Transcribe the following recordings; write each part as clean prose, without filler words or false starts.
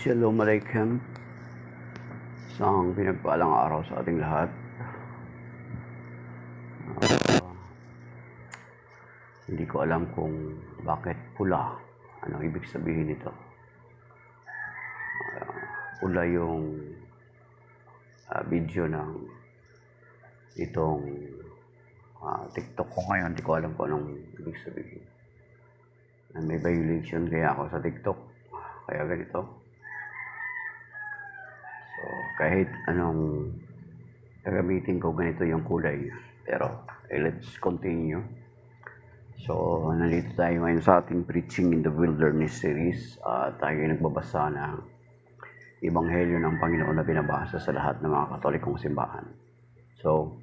Shalom Alaikum. Isang pinagpalang araw sa ating lahat. Hindi ko alam kung bakit pula. Anong ibig sabihin nito? Pula yung video ng itong TikTok ko ngayon. Hindi ko alam kung anong ibig sabihin. May violation kaya ako sa TikTok. Kaya ganito. So, kahit anong gagamitin ko, ganito yung kulay. Pero, let's continue. So, nandito tayo ngayon sa ating Preaching in the Wilderness series. Tayo ay nagbabasa ng Ebanghelyo ng Panginoon na binabasa sa lahat ng mga Katolikong simbahan. So,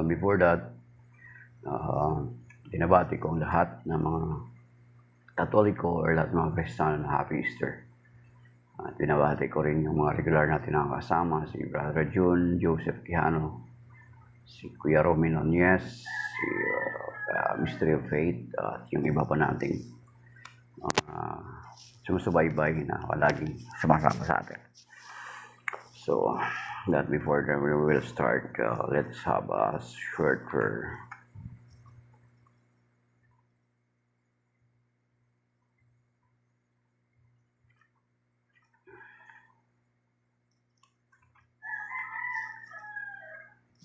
before that, binabati ko ang lahat ng mga Katoliko or lahat ng mga Kristiyano na Happy Easter. At binabati ko rin yung mga regular natin na kasama, si Brother June, Joseph Quijano, si Kuya Romy Nunez, si Mystery of Faith, at yung iba pa nating sumusubaybay na laging sumasama sa atin. So, that before we will start, let's have a short prayer.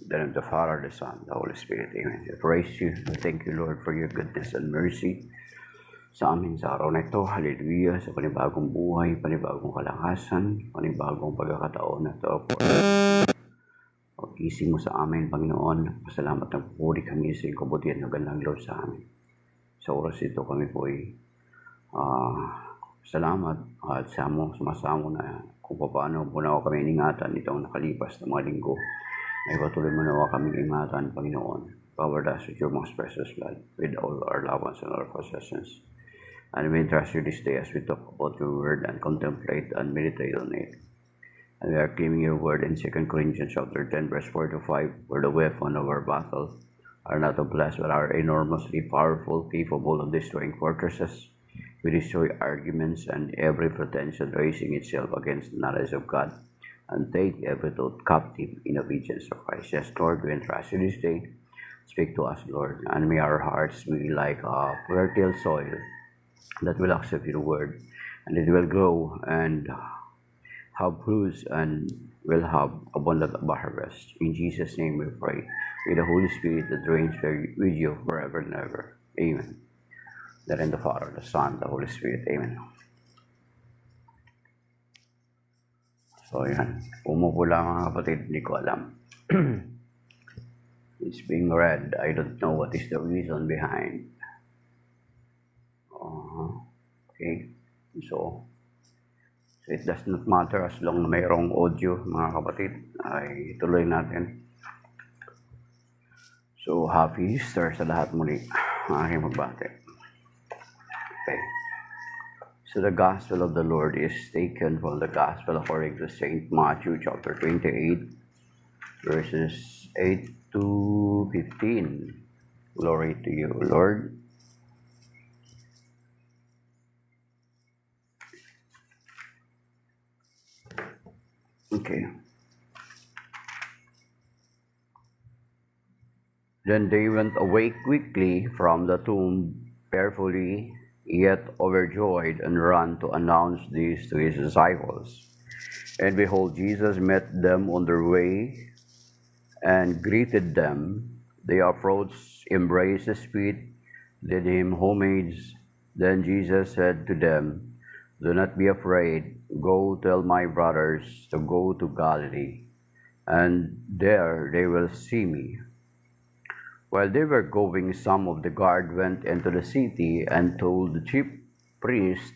In the name of the Father, the Son, the Holy Spirit. Amen. I praise you. I thank you, Lord, for your goodness and mercy sa amin sa araw na ito. Hallelujah. Sa panibagong buhay, panibagong kalakasan, panibagong pagkakataon na ito. Pag-ising mo sa amin, Panginoon. Pasalamat ng puri kami sa iyong kabutihan na gandang Lord sa amin. Sa oras ito kami po ay salamat at sumasamo na kung paano po na kami iningatan itong nakalipas na mga linggo. Ay patuloy mo nawa kaming ingatan, Panginoon. Cover us with your most precious blood, with all our loved ones and our possessions. And we entrust you this day as we talk about your word and contemplate and meditate on it. And we are claiming your word in 2 Corinthians chapter 10, verse 4-5, where the weapon of our battle are not of flesh, but are enormously powerful, capable of destroying fortresses. We destroy arguments and every pretension raising itself against the knowledge of God, and take every thought captive in obedience to Christ. Yes, Lord, we entrust you this day. Speak to us, Lord, and may our hearts be like a fertile soil that will accept your word, and it will grow and have fruits and will have abundant harvest. In Jesus' name we pray, with the Holy Spirit that reigns with you forever and ever. Amen. That in the Father, the Son, the Holy Spirit. Amen. So, yan. Pumupula mga kapatid, hindi ko alam. It's being read. I don't know what is the reason behind. Okay. So it does not matter as long na mayroong audio, mga kapatid. Ay tuloy natin. So, Happy Easter sa lahat muli. Aking magbati. Okay. So the Gospel of the Lord is taken from the Gospel according to St. Matthew chapter 28, verses 8-15. Glory to you, Lord. Okay. Then they went away quickly from the tomb, fearfully, yet overjoyed, and ran to announce this to his disciples. And behold, Jesus met them on their way and greeted them. They approached, embraced his feet, did him homage. Then Jesus said to them, "Do not be afraid. Go tell my brothers to go to Galilee, and there they will see me." While they were going, some of the guard went into the city and told the chief priests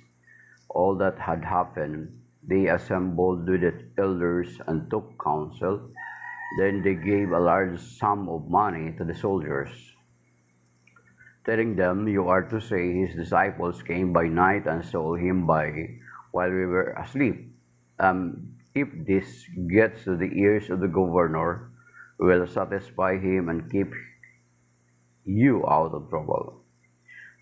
all that had happened. They assembled with the elders and took counsel. Then they gave a large sum of money to the soldiers, telling them, "You are to say his disciples came by night and stole him while we were asleep. If this gets to the ears of the governor, we will satisfy him and keep you out of trouble."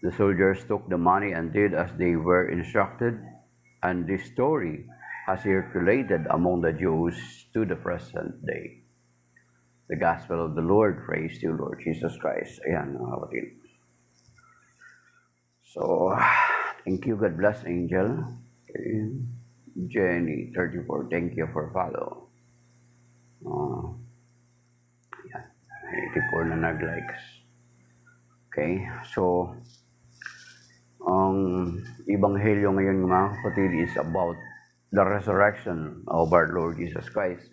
The soldiers took the money and did as they were instructed, and this story has circulated among the Jews to the present day. The Gospel of the Lord. Praise to you, Lord Jesus Christ. Ayan, mga kapatid. So, thank you. God bless, Angel. Okay. Jenny, 34. Thank you for follow. Ayan. 84 na nag-likes. Okay. So, ang Ebanghelyo ngayon, mga kapatid, is about the resurrection of our Lord Jesus Christ.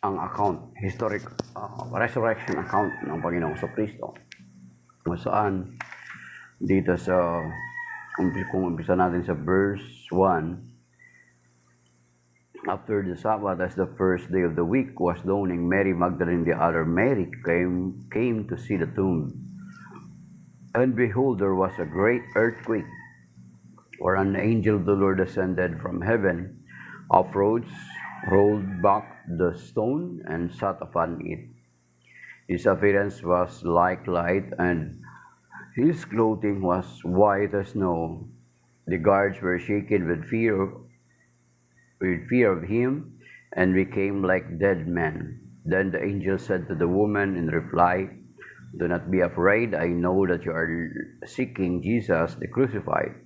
Ang account, historic resurrection account ng Panginoong Kristo. Kung saan, dito sa, kung umpisa natin sa verse 1, after the Sabbath, as the first day of the week was dawning, Mary Magdalene, the other Mary, came to see the tomb. And behold, there was a great earthquake, where an angel of the Lord ascended from heaven, uprose, rolled back the stone, and sat upon it. His appearance was like light, and his clothing was white as snow. The guards were shaken with fear of him, and became like dead men. Then the angel said to the woman in reply, "Do not be afraid. I know that you are seeking Jesus, the crucified.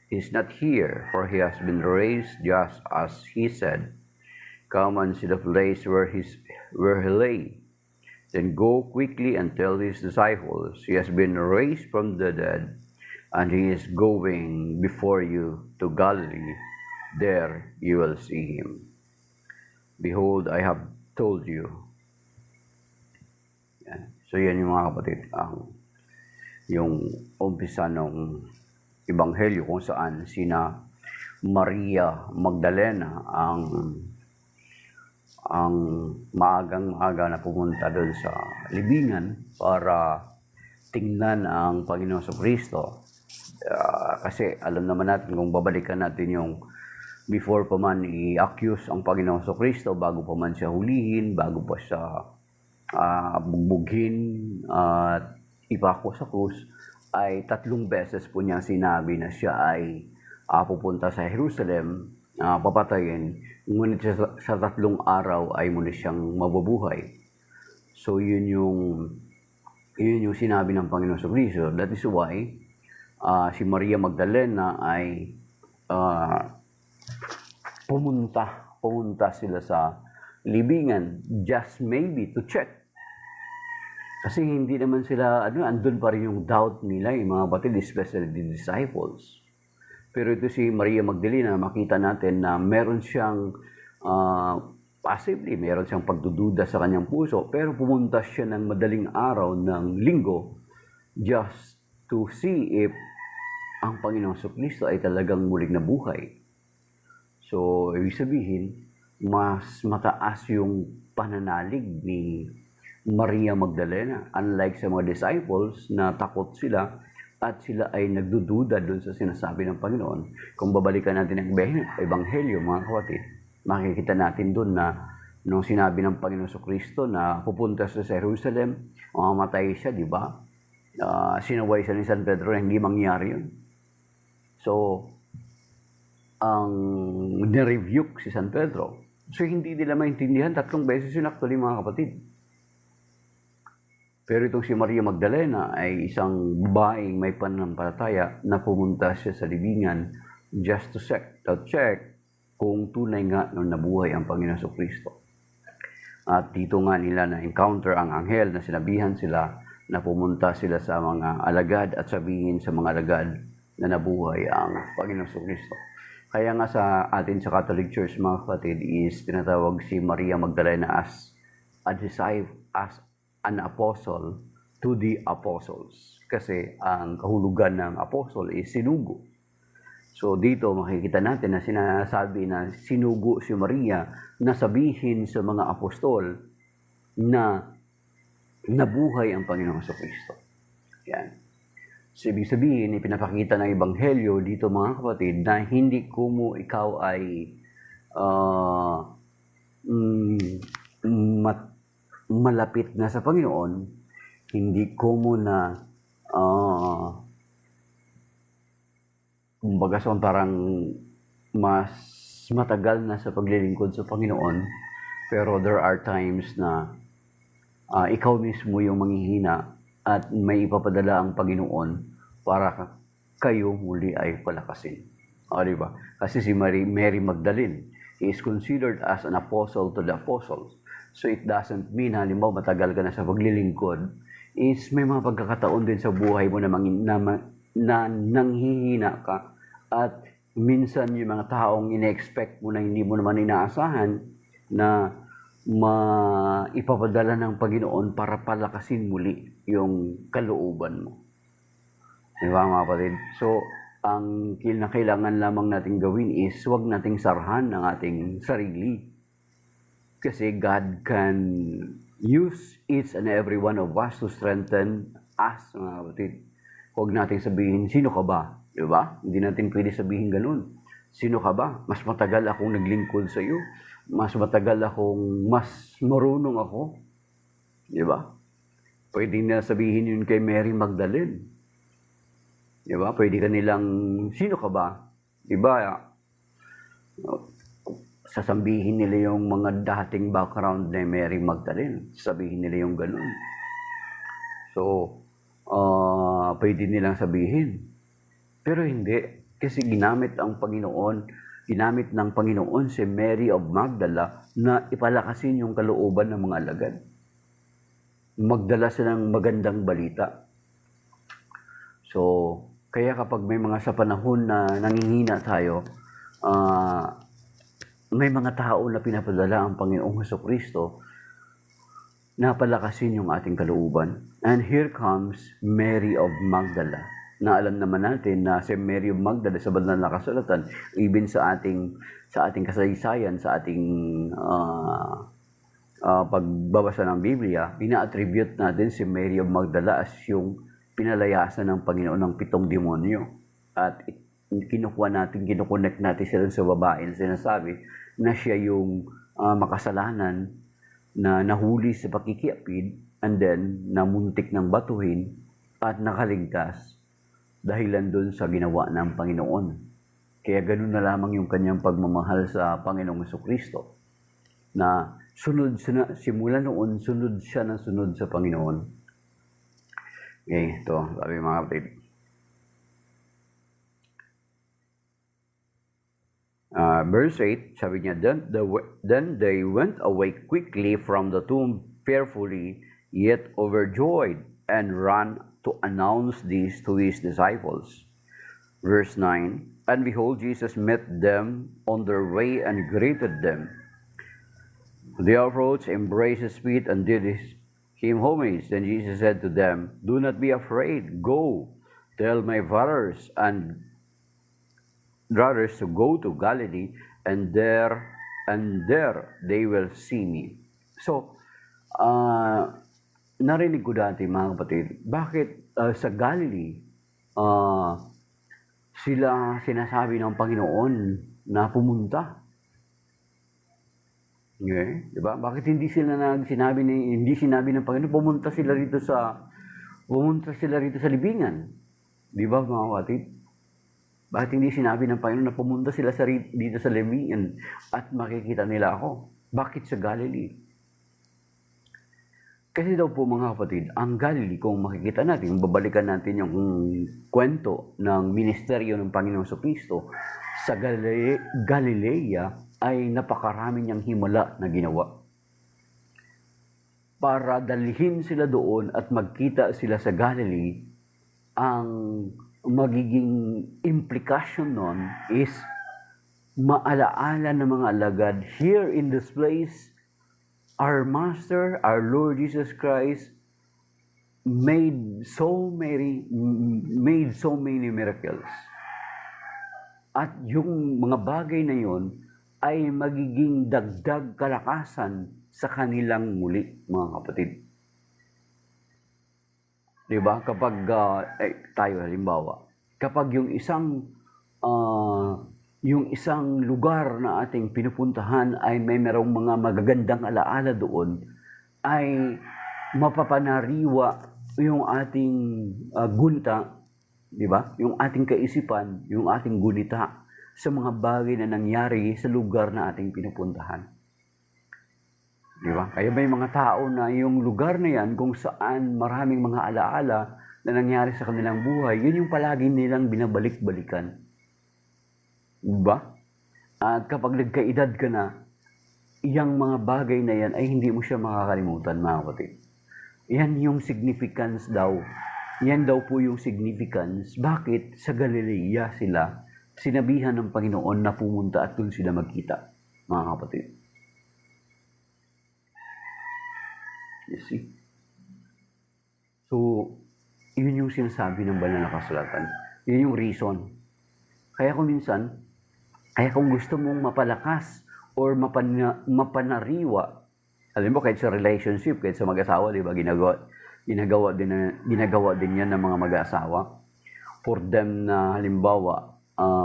He is not here, for he has been raised, just as he said. Come and see the place where he lay. Then go quickly and tell his disciples, he has been raised from the dead, and he is going before you to Galilee. There you will see him. Behold, I have told you." Yan. So yan yung mga kapatid, yung umpisa ng Ebanghelyo kung saan sina Maria Magdalena ang maagang-maaga na pumunta doon sa libingan para tingnan ang Panginoon Kristo. Kasi alam naman natin, kung babalikan natin yung before pa man i-accuse ang Panginoon Kristo, bago pa man siya hulihin, bago pa siya bugbughin at ipako sa krus, ay 3 beses po niya sinabi na siya ay pupunta sa Jerusalem, papatayin, ngunit sa 3 araw ay muli siyang mabubuhay. So yun yung sinabi ng Panginoon Kristo. That is why si Maria Magdalena ay pumunta sila sa libingan, just maybe to check. Kasi hindi naman sila, andun pa rin yung doubt nila, yung mga batid, especially the disciples. Pero ito si Maria Magdalena, makita natin na meron siyang, possibly, meron siyang pagdududa sa kanyang puso, pero pumunta siya ng madaling araw ng linggo just to see if ang Panginoong Kristo ay talagang muling nabuhay. So, ibig sabihin, mas mataas yung pananalig ni Maria Magdalena. Unlike sa mga disciples na takot sila at sila ay nagdududa doon sa sinasabi ng Panginoon. Kung babalikan natin ang Ebanghelyo, mga kapatid, makikita natin doon na nung sinabi ng Panginoon Kristo na pupunta sa Jerusalem, mamamatay siya, di ba? Sinaway siya ni San Pedro na hindi mangyari yun. So, ang nirebuke si San Pedro. So, hindi nila maintindihan. 3 beses yun actually, mga kapatid. Pero itong si Maria Magdalena ay isang babaeng may pananampalataya na pumunta siya sa libingan just to check kung tunay nga nung nabuhay ang Panginoon Kristo. At dito nga nila na-encounter ang anghel na sinabihan sila na pumunta sila sa mga alagad at sabihin sa mga alagad na nabuhay ang Panginoon Kristo. Kaya nga sa atin sa Catholic Church, mga kapatid, is tinatawag si Maria Magdalena as a disciple, as an apostle to the apostles. Kasi ang kahulugan ng apostle is sinugo. So dito makikita natin na sinasabi na sinugo si Maria na sabihin sa mga apostol na nabuhay ang Panginoong Kristo. Yan. So ibig sabihin, ipinapakita ng Ebanghelyo dito, mga kapatid, na hindi kumo ikaw ay mm, malapit na sa Panginoon, hindi ko muna kumbaga so parang mas matagal na sa paglilingkod sa Panginoon, pero there are times na ikaw mismo yung manghihina at may ipapadala ang Panginoon para kayo muli ay palakasin. Di ba? Kasi si Mary Magdalene is considered as an apostle to the apostles. So it doesn't mean, halimbawa matagal ka na sa paglilingkod, is may mga pagkakataon din sa buhay mo na nanghihina ka at minsan yung mga taong ine-expect mo na hindi mo naman inaasahan na ipapadala ng Panginoon para palakasin muli yung kalooban mo. Di ba mga kapatid? So, ang kailangan lamang nating gawin is huwag nating sarhan ng ating sarili. Kasi God can use each and every one of us to strengthen us, mga kapatid. Huwag nating sabihin, sino ka ba? Di ba? Hindi natin pwede sabihin ganun. Sino ka ba? Mas matagal akong naglingkod sa iyo. Mas matagal akong mas marunong ako. Di ba? Pwede na sabihin yun kay Mary Magdalene. Di ba? Pwede ka nilang, sino ka ba? Di ba? Sasabihin nila yung mga dating background ni Mary Magdalene. Sabihin nila yung ganun. So, pwede nilang sabihin. Pero hindi. Kasi ginamit ng Panginoon si Mary of Magdala na ipalakasin yung kalooban ng mga alagad. Magdala siya ng magandang balita. So, kaya kapag may mga sa panahon na nanghihina tayo, may mga tao na pinapadala ang Panginoong Jesucristo na palakasin yung ating kalooban. And here comes Mary of Magdala. Na alam naman natin na si Mary of Magdala sa banal na kasulatan, even sa ating kasaysayan, sa ating pagbabasa ng Biblia, ina-attribute natin si Mary of Magdala as yung pinalayasan ng Panginoon ng 7 demonyo. At kinuconnect natin sila sa babae na sinasabi na siya yung makasalanan na nahuli sa pakikiapid and then namuntik ng batuhin at nakaligtas dahilan doon sa ginawa ng Panginoon. Kaya ganun na lamang yung kanyang pagmamahal sa Panginoong Jesucristo. Na simula noon, sunod siya ng sunod sa Panginoon. Okay, ito, sabi mga kapatid. Verse 8, sabi niya, Then they went away quickly from the tomb, fearfully, yet overjoyed, and ran to announce this to his disciples. Verse 9, And behold, Jesus met them on their way and greeted them. They approached, embraced his feet, and did him homage. Then Jesus said to them, Do not be afraid. Go, tell my brothers to go to Galilee, and there they will see me. So, narinig ko dati mga kapatid, bakit sa Galilee, sila sinasabi ng Panginoon na pumunta? Okay? Diba? Bakit hindi sinabi ng Panginoon, pumunta sila rito sa libingan? Diba mga kapatid? Bakit hindi sinabi ng Panginoon na pumunta sila dito sa libingan at makikita nila ako? Bakit sa Galilee? Kasi daw po mga kapatid, ang Galilee, kung makikita natin, babalikan natin yung kwento ng ministeryo ng Panginoong Jesucristo, sa Galilea ay napakarami niyang himala na ginawa. Para dalhin sila doon at magkita sila sa Galilee, ang magiging implication nun is maalaala ng mga alagad, here in this place, our Master, our Lord Jesus Christ, made so many miracles. At yung mga bagay na yon ay magiging dagdag kalakasan sa kanilang muli, mga kapatid. Diba? Kapag tayo halimbawa, kapag yung isang yung isang lugar na ating pinupuntahan ay may merong mga magagandang alaala doon, ay mapapanariwa yung ating gunta, di ba? Yung ating kaisipan, yung ating gunita sa mga bagay na nangyari sa lugar na ating pinupuntahan. Di ba? Kaya may mga tao na yung lugar na yan kung saan maraming mga alaala na nangyari sa kanilang buhay, yun yung palagi nilang binabalik-balikan. Di ba? At kapag nagkaedad ka na, iyang mga bagay na yan ay hindi mo siya makakalimutan, mga kapatid. Yan yung significance daw. Yan daw po yung significance. Bakit sa Galilea sila sinabihan ng Panginoon na pumunta at doon sila magkita, mga kapatid? You see? So, yun yung sinasabi ng banal na kasulatan. Yun yung reason. Kaya kung minsan, kung gusto mong mapalakas or mapanariwa, alam mo, kahit sa relationship, kahit sa mag-asawa, di ba, ginagawa din yan ng mga mag-asawa. For them na, halimbawa,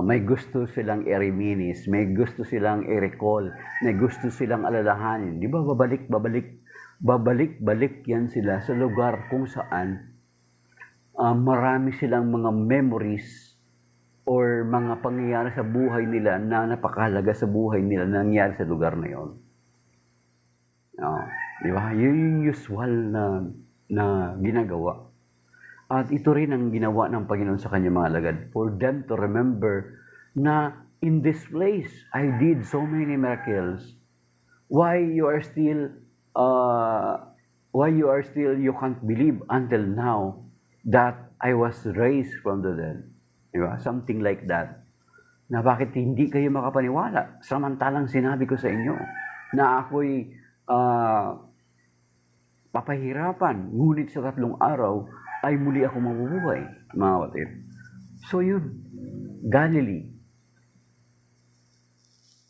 may gusto silang i-reminisce, may gusto silang i-recall, may gusto silang alalahanin. Di ba, babalik yan sila sa lugar kung saan marami silang mga memories or mga pangyayari sa buhay nila na napakahalaga sa buhay nila na nangyari sa lugar na yon. Di ba? Yun yung usual na ginagawa. At ito rin ang ginawa ng Panginoon sa kanyang mga alagad. For them to remember na in this place, I did so many miracles. Why you can't believe until now that I was raised from the dead. Diba? Something like that. Na bakit hindi kayo makapaniwala? Samantalang sinabi ko sa inyo na ako'y papahirapan, ngunit sa 3 araw ay muli ako mabubuhay, mga kapatid. So yun, Galilee.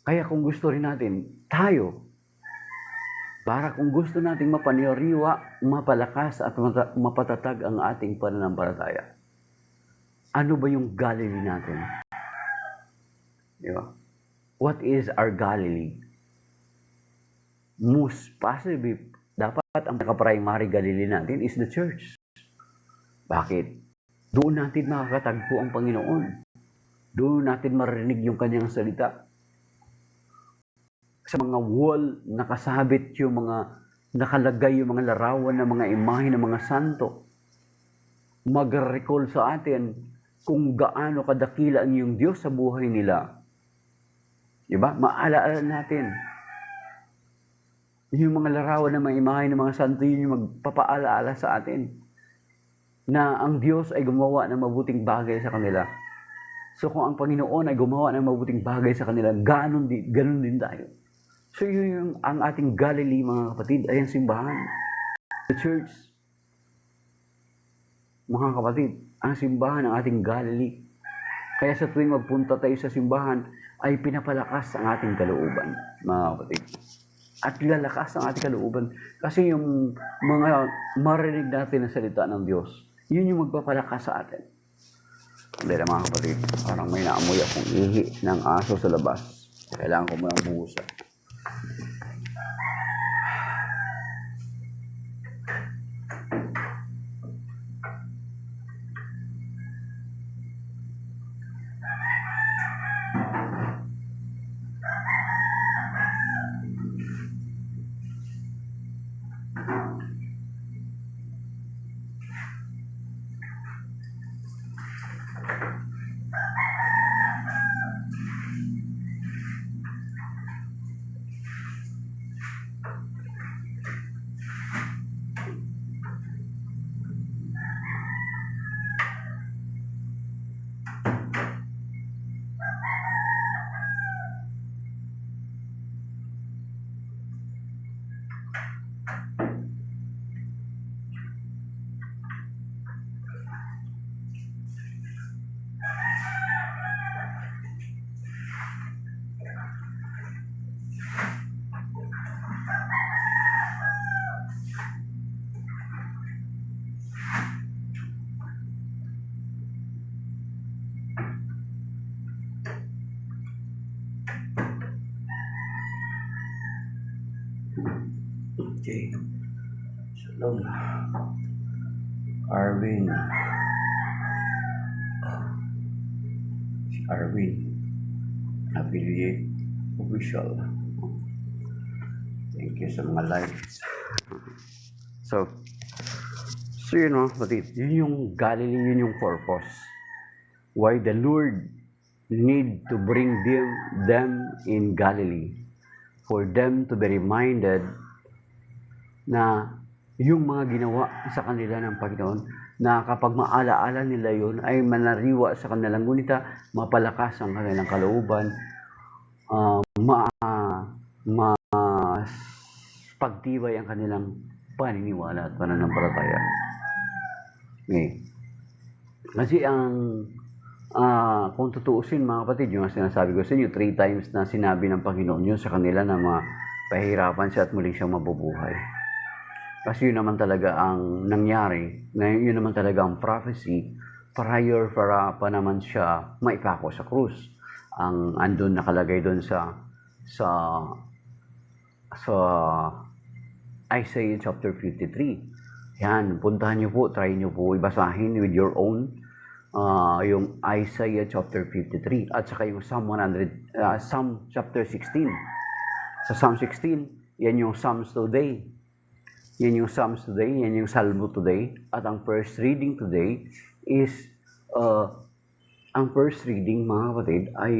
Kaya kung gusto rin natin, tayo, para kung gusto nating mapaniriwa, mapalakas at mapatatag ang ating pananampalataya, ano ba yung Galilee natin? Diba? What is our Galilee? Most possibly, dapat ang pinaka-primary Galilee natin is the church. Bakit? Doon natin makakatagpo ang Panginoon. Doon natin marinig yung kanyang salita. Sa mga wall, nakasabit yung mga, nakalagay yung mga larawan ng mga imahe ng mga santo. Mag-recall sa atin kung gaano kadakila ang iyong Diyos sa buhay nila. Diba? Maalaala natin. Yung mga larawan ng mga imahe ng mga santo, yun yung magpapaalaala sa atin na ang Diyos ay gumawa ng mabuting bagay sa kanila. So kung ang Panginoon ay gumawa ng mabuting bagay sa kanila, ganun din tayo. So yun yung ang ating Galilee, mga kapatid, ay ang simbahan. The church. Mga kapatid, ang simbahan ng ating Galilee. Kaya sa tuwing magpunta tayo sa simbahan, ay pinapalakas ang ating kalooban, mga kapatid. At lalakas ang ating kalooban. Kasi yung mga marinig natin na salita ng Diyos, yun yung magpapalakas sa atin. Hindi na, mga kapatid, parang may naamoy akong ihi ng aso sa labas. Kailangan ko munang buhusan. Okay. Shalom. Arvin. Si Arvin. Affiliate official. Thank you sa mga likes. So yun know, batid, yun yung Galilee, yun yung purpose. Why the Lord need to bring them in Galilee. For them to be reminded na yung mga ginawa sa kanila ng Panginoon, na kapag maalaala nila yun, ay manariwa sa kanilang gunita, mapalakas ang kanilang kalooban, pagtibay ang kanilang paniniwala at pananampalataya. Okay. Kasi kung tutuusin mga kapatid, yung sinasabi ko sa inyo, 3 times na sinabi ng Panginoon yun sa kanila na mapahirapan siya at muling siyang mabubuhay. Kasi yun naman talaga ang nangyari, yun naman talaga ang prophecy prior para pa naman siya maipako sa krus. Ang andun nakalagay doon sa Isaiah chapter 53. Yan, puntahan niyo po, try niyo po ibasahin with your own yung Isaiah chapter 53 at saka yung Psalm chapter 16. Sa Psalm 16, yan yung Psalms today. Yan yung Psalms today, yan yung Salmo today. At ang first reading today is ang first reading mga kapatid ay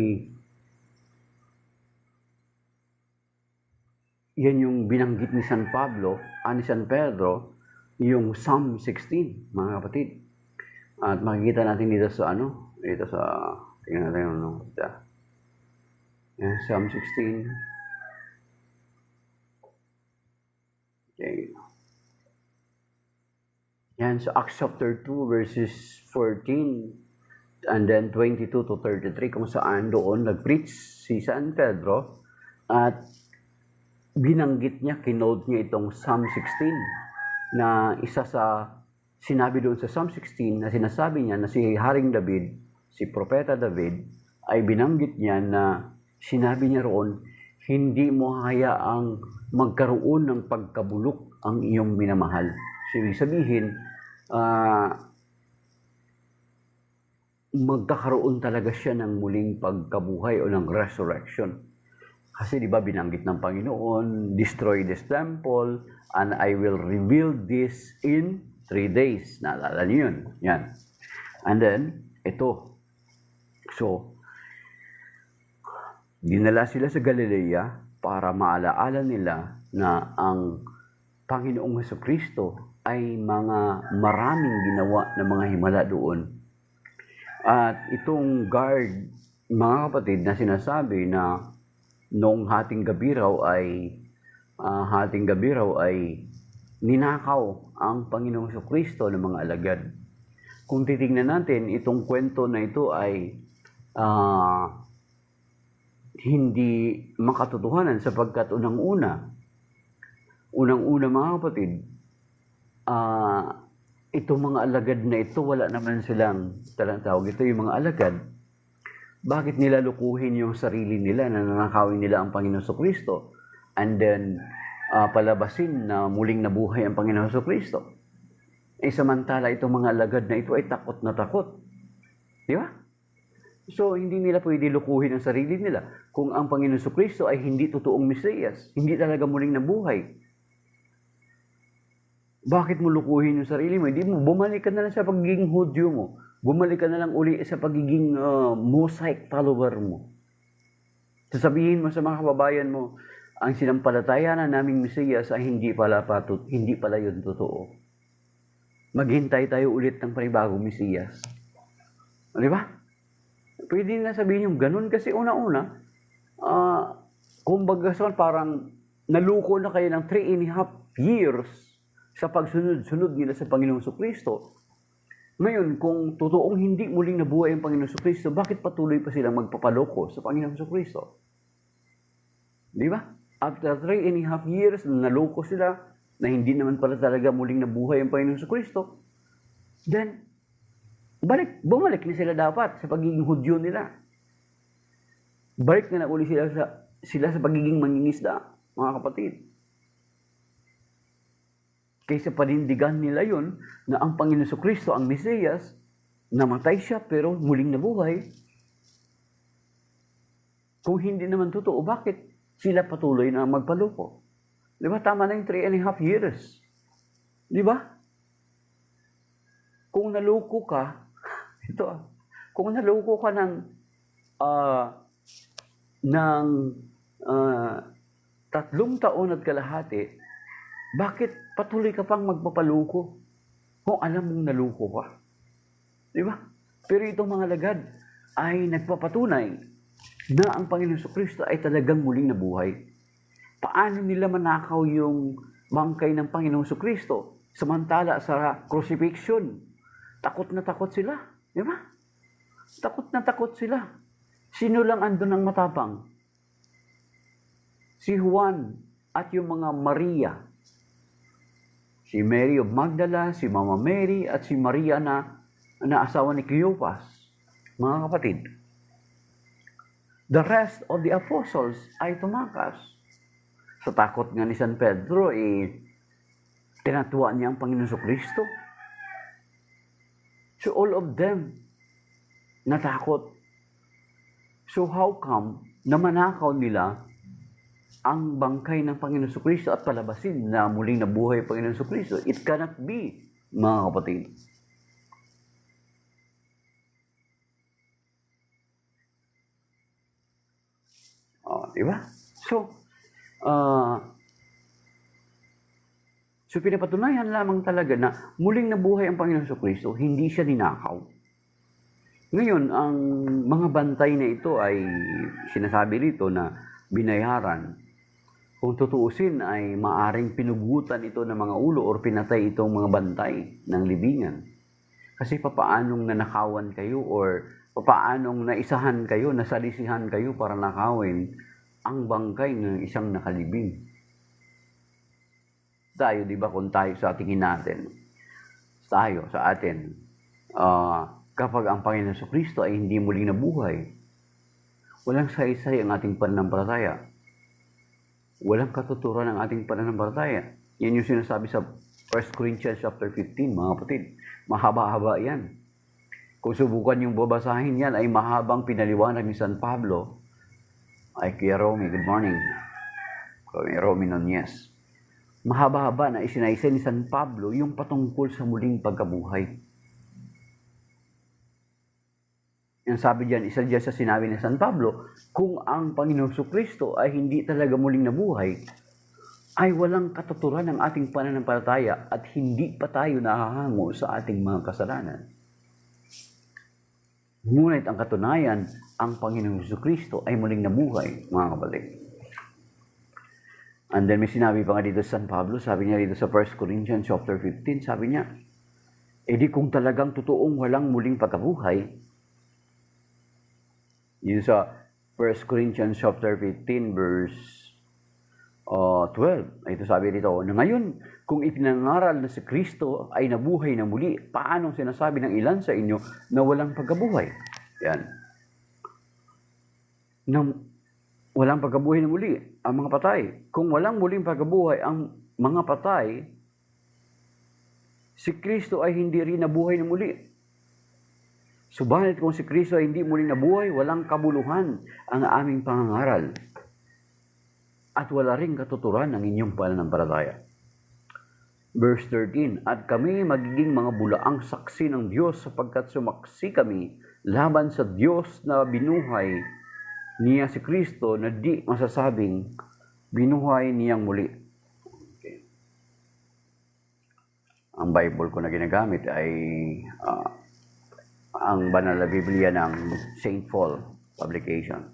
yan yung binanggit ni San Pedro, yung Psalm 16, mga kapatid. At makikita natin dito sa tingnan natin Psalm 16. Okay. Yan, sa Acts chapter 2, verses 14, and then 22 to 33, kung saan doon nag-preach si San Pedro, at binanggit niya, kinote niya itong Psalm 16, na isa sa sinabi doon sa Psalm 16, na sinasabi niya na si Haring David, si Propeta David, ay binanggit niya na sinabi niya roon, hindi mo hayaang magkaroon ng pagkabulok ang iyong minamahal. So, ibig sabihin, magkakaroon talaga siya ng muling pagkabuhay o ng resurrection. Kasi di ba binanggit ng Panginoon, destroy this temple and I will rebuild this in 3 days. Naalala niyo yun? Yan. And then, ito. So, dinala sila sa Galilea para maalaala nila na ang Panginoong Jesucristo ay maraming ginawa na mga himala doon. At itong guard, mga kapatid, na sinasabi na noong hating gabi raw ay ninakaw ang Panginoong Jesucristo ng mga alagad. Kung titingnan natin, itong kwento na ito ay hindi makatotohanan sapagkat unang-una mga kapatid, itong mga alagad na ito, wala naman silang tawag ito yung mga alagad. Bakit nila lukuhin yung sarili nila na nanakawin nila ang Panginoon Jesucristo and then palabasin na muling nabuhay ang Panginoon Jesucristo? Samantala itong mga alagad na ito ay takot na takot. Di ba? So, hindi nila pwede lukuhin ang sarili nila kung ang Panginoon Jesucristo ay hindi totoong Mesiyas, hindi talaga muling nabuhay. Bakit mo lukuhin yung sarili mo? Hindi mo, bumalik ka na lang sa pagiging Hudyo mo. Bumalik ka na lang uli sa pagiging Mosaic follower mo. Sasabihin mo sa mga kababayan mo, ang sinampalataya na naming Mesiyas ay hindi pala yun totoo. Maghintay tayo ulit ng panibagong Mesiyas. Di ba? Pwede na sabihin yung ganun kasi una-una, kumbaga parang naluko na kayo ng 3.5 years sa pagsunod-sunod nila sa Panginoong Jesucristo. Ngayon, kung totoong hindi muling nabuhay ang Panginoong Jesucristo, bakit patuloy pa silang magpapaloko sa Panginoong Jesucristo? Di ba? After 3.5 years, naloko sila na hindi naman pala talaga muling nabuhay ang Panginoong Jesucristo, then, bumalik na sila dapat sa pagiging Hudyo nila. Balik na uli sila sa pagiging mangingisda, mga kapatid. kaysa panindigan nila yun na ang Panginoon Kristo, ang Mesiyas, namatay siya pero muling nabuhay. Kung hindi naman totoo, bakit sila patuloy na magpaloko? Di ba? Tama na yung 3.5 years. Di ba? Kung naloko ka, kung naloko ka ng 3 taon at kalahati, bakit patuloy ka pang magpapaloko kung alam mong naloko ka? Di ba? Pero itong mga lagad ay nagpapatunay na ang Panginoon Kristo ay talagang muling nabuhay. Paano nila manakaw yung bangkay ng Panginoon Kristo? Samantala sa crucifixion, takot na takot sila. Di ba? Takot na takot sila. Sino lang andun ang matapang? Si Juan at yung mga Maria. Si Mary of Magdala, si Mama Mary, at si Maria na asawa ni Cleopas. Mga kapatid, the rest of the apostles ay tumakas. Sa takot nga ni San Pedro, tinatuwa niya ang Panginoon Kristo. So all of them natakot. So how come na manakaw nila ang bangkay ng Panginoon Kristo at palabasin na muling nabuhay ang Panginoon Kristo? It cannot be, mga kapatid. Diba? So pinapatunayan lamang talaga na muling nabuhay ang Panginoon Kristo, hindi siya ninakaw. Ngayon, ang mga bantay na ito ay sinasabi rito na binayaran. Kung tutuusin ay maaring pinugutan ito ng mga ulo o pinatay itong mga bantay ng libingan. Kasi papaanong nanakawan kayo or papaanong naisahan kayo, nasalisihan kayo para nakawin ang bangkay ng isang nakalibing. Tayo, di ba, kung tayo sa tingin natin, tayo sa atin, kapag ang Panginoon Kristo ay hindi muling nabuhay, walang saysay ang ating pananampalataya. Walang katuturan ang ating pananampalataya. Yan yung sinasabi sa 1 Corinthians chapter 15, mga kapatid. Mahaba-haba yan. Kung subukan yung babasahin yan, ay mahabang pinaliwanag ni San Pablo. Ay, Kuya Romy, good morning. Kuya Romy Nunez. Mahaba-haba na isinaysay ni San Pablo yung patungkol sa muling pagkabuhay. Yung sabi diyan, isa diyan sa sinabi ni San Pablo, kung ang Panginoong Kristo ay hindi talaga muling nabuhay, ay walang katuturan ng ating pananampalataya at hindi pa tayo nahahango sa ating mga kasalanan. Ngunit ang katunayan, ang Panginoong Kristo ay muling nabuhay, mga kapatid. And then may sinabi pa nga dito sa San Pablo, sabi niya dito sa 1 Corinthians chapter 15, sabi niya, di kung talagang totoong walang muling pagkabuhay, yun sa 1 Corinthians chapter 15 verse 12. Ito sabi dito, na ngayon, kung ipinangaral na si Kristo ay nabuhay na muli, paanong sinasabi ng ilan sa inyo na walang pagkabuhay? Yan. Na walang pagkabuhay na muli ang mga patay. Kung walang muling pagkabuhay ang mga patay, si Kristo ay hindi rin nabuhay na muli. Subalit kung si Kristo ay hindi muling nabuhay, walang kabuluhan ang aming pangangaral. At wala ring katuturan ng inyong pananampalataya. Verse 13, at kami magiging mga bulaang saksi ng Diyos sapagkat sumaksi kami laban sa Diyos na binuhay niya si Kristo na di masasabing binuhay niyang muli. Okay. Ang Bible ko na ginagamit ay ang Banal na Biblia ng St. Paul Publication.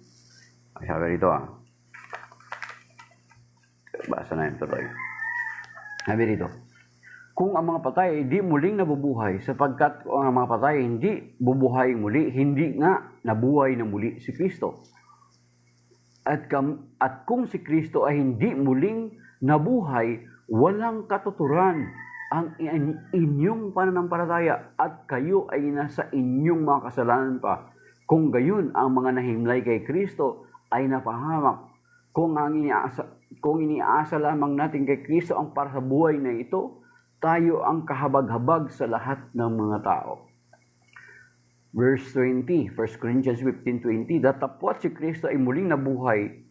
Sabi rito basa na yung tuloy. Sabi rito, kung ang mga patay ay di muling nabubuhay, sapagkat kung ang mga patay hindi bubuhay muli, hindi nga nabuhay na muli si Kristo. At kung si Kristo ay hindi muling nabuhay, walang katuturan ang inyong pananampalataya at kayo ay nasa inyong mga kasalanan pa. Kung gayon, ang mga nahimlay kay Kristo ay napahamak. Kung iniasa lamang natin kay Kristo ang para sa buhay na ito, tayo ang kahabag-habag sa lahat ng mga tao. Verse 20, 1 Corinthians 15:20, datapwat si Kristo ay muling nabuhay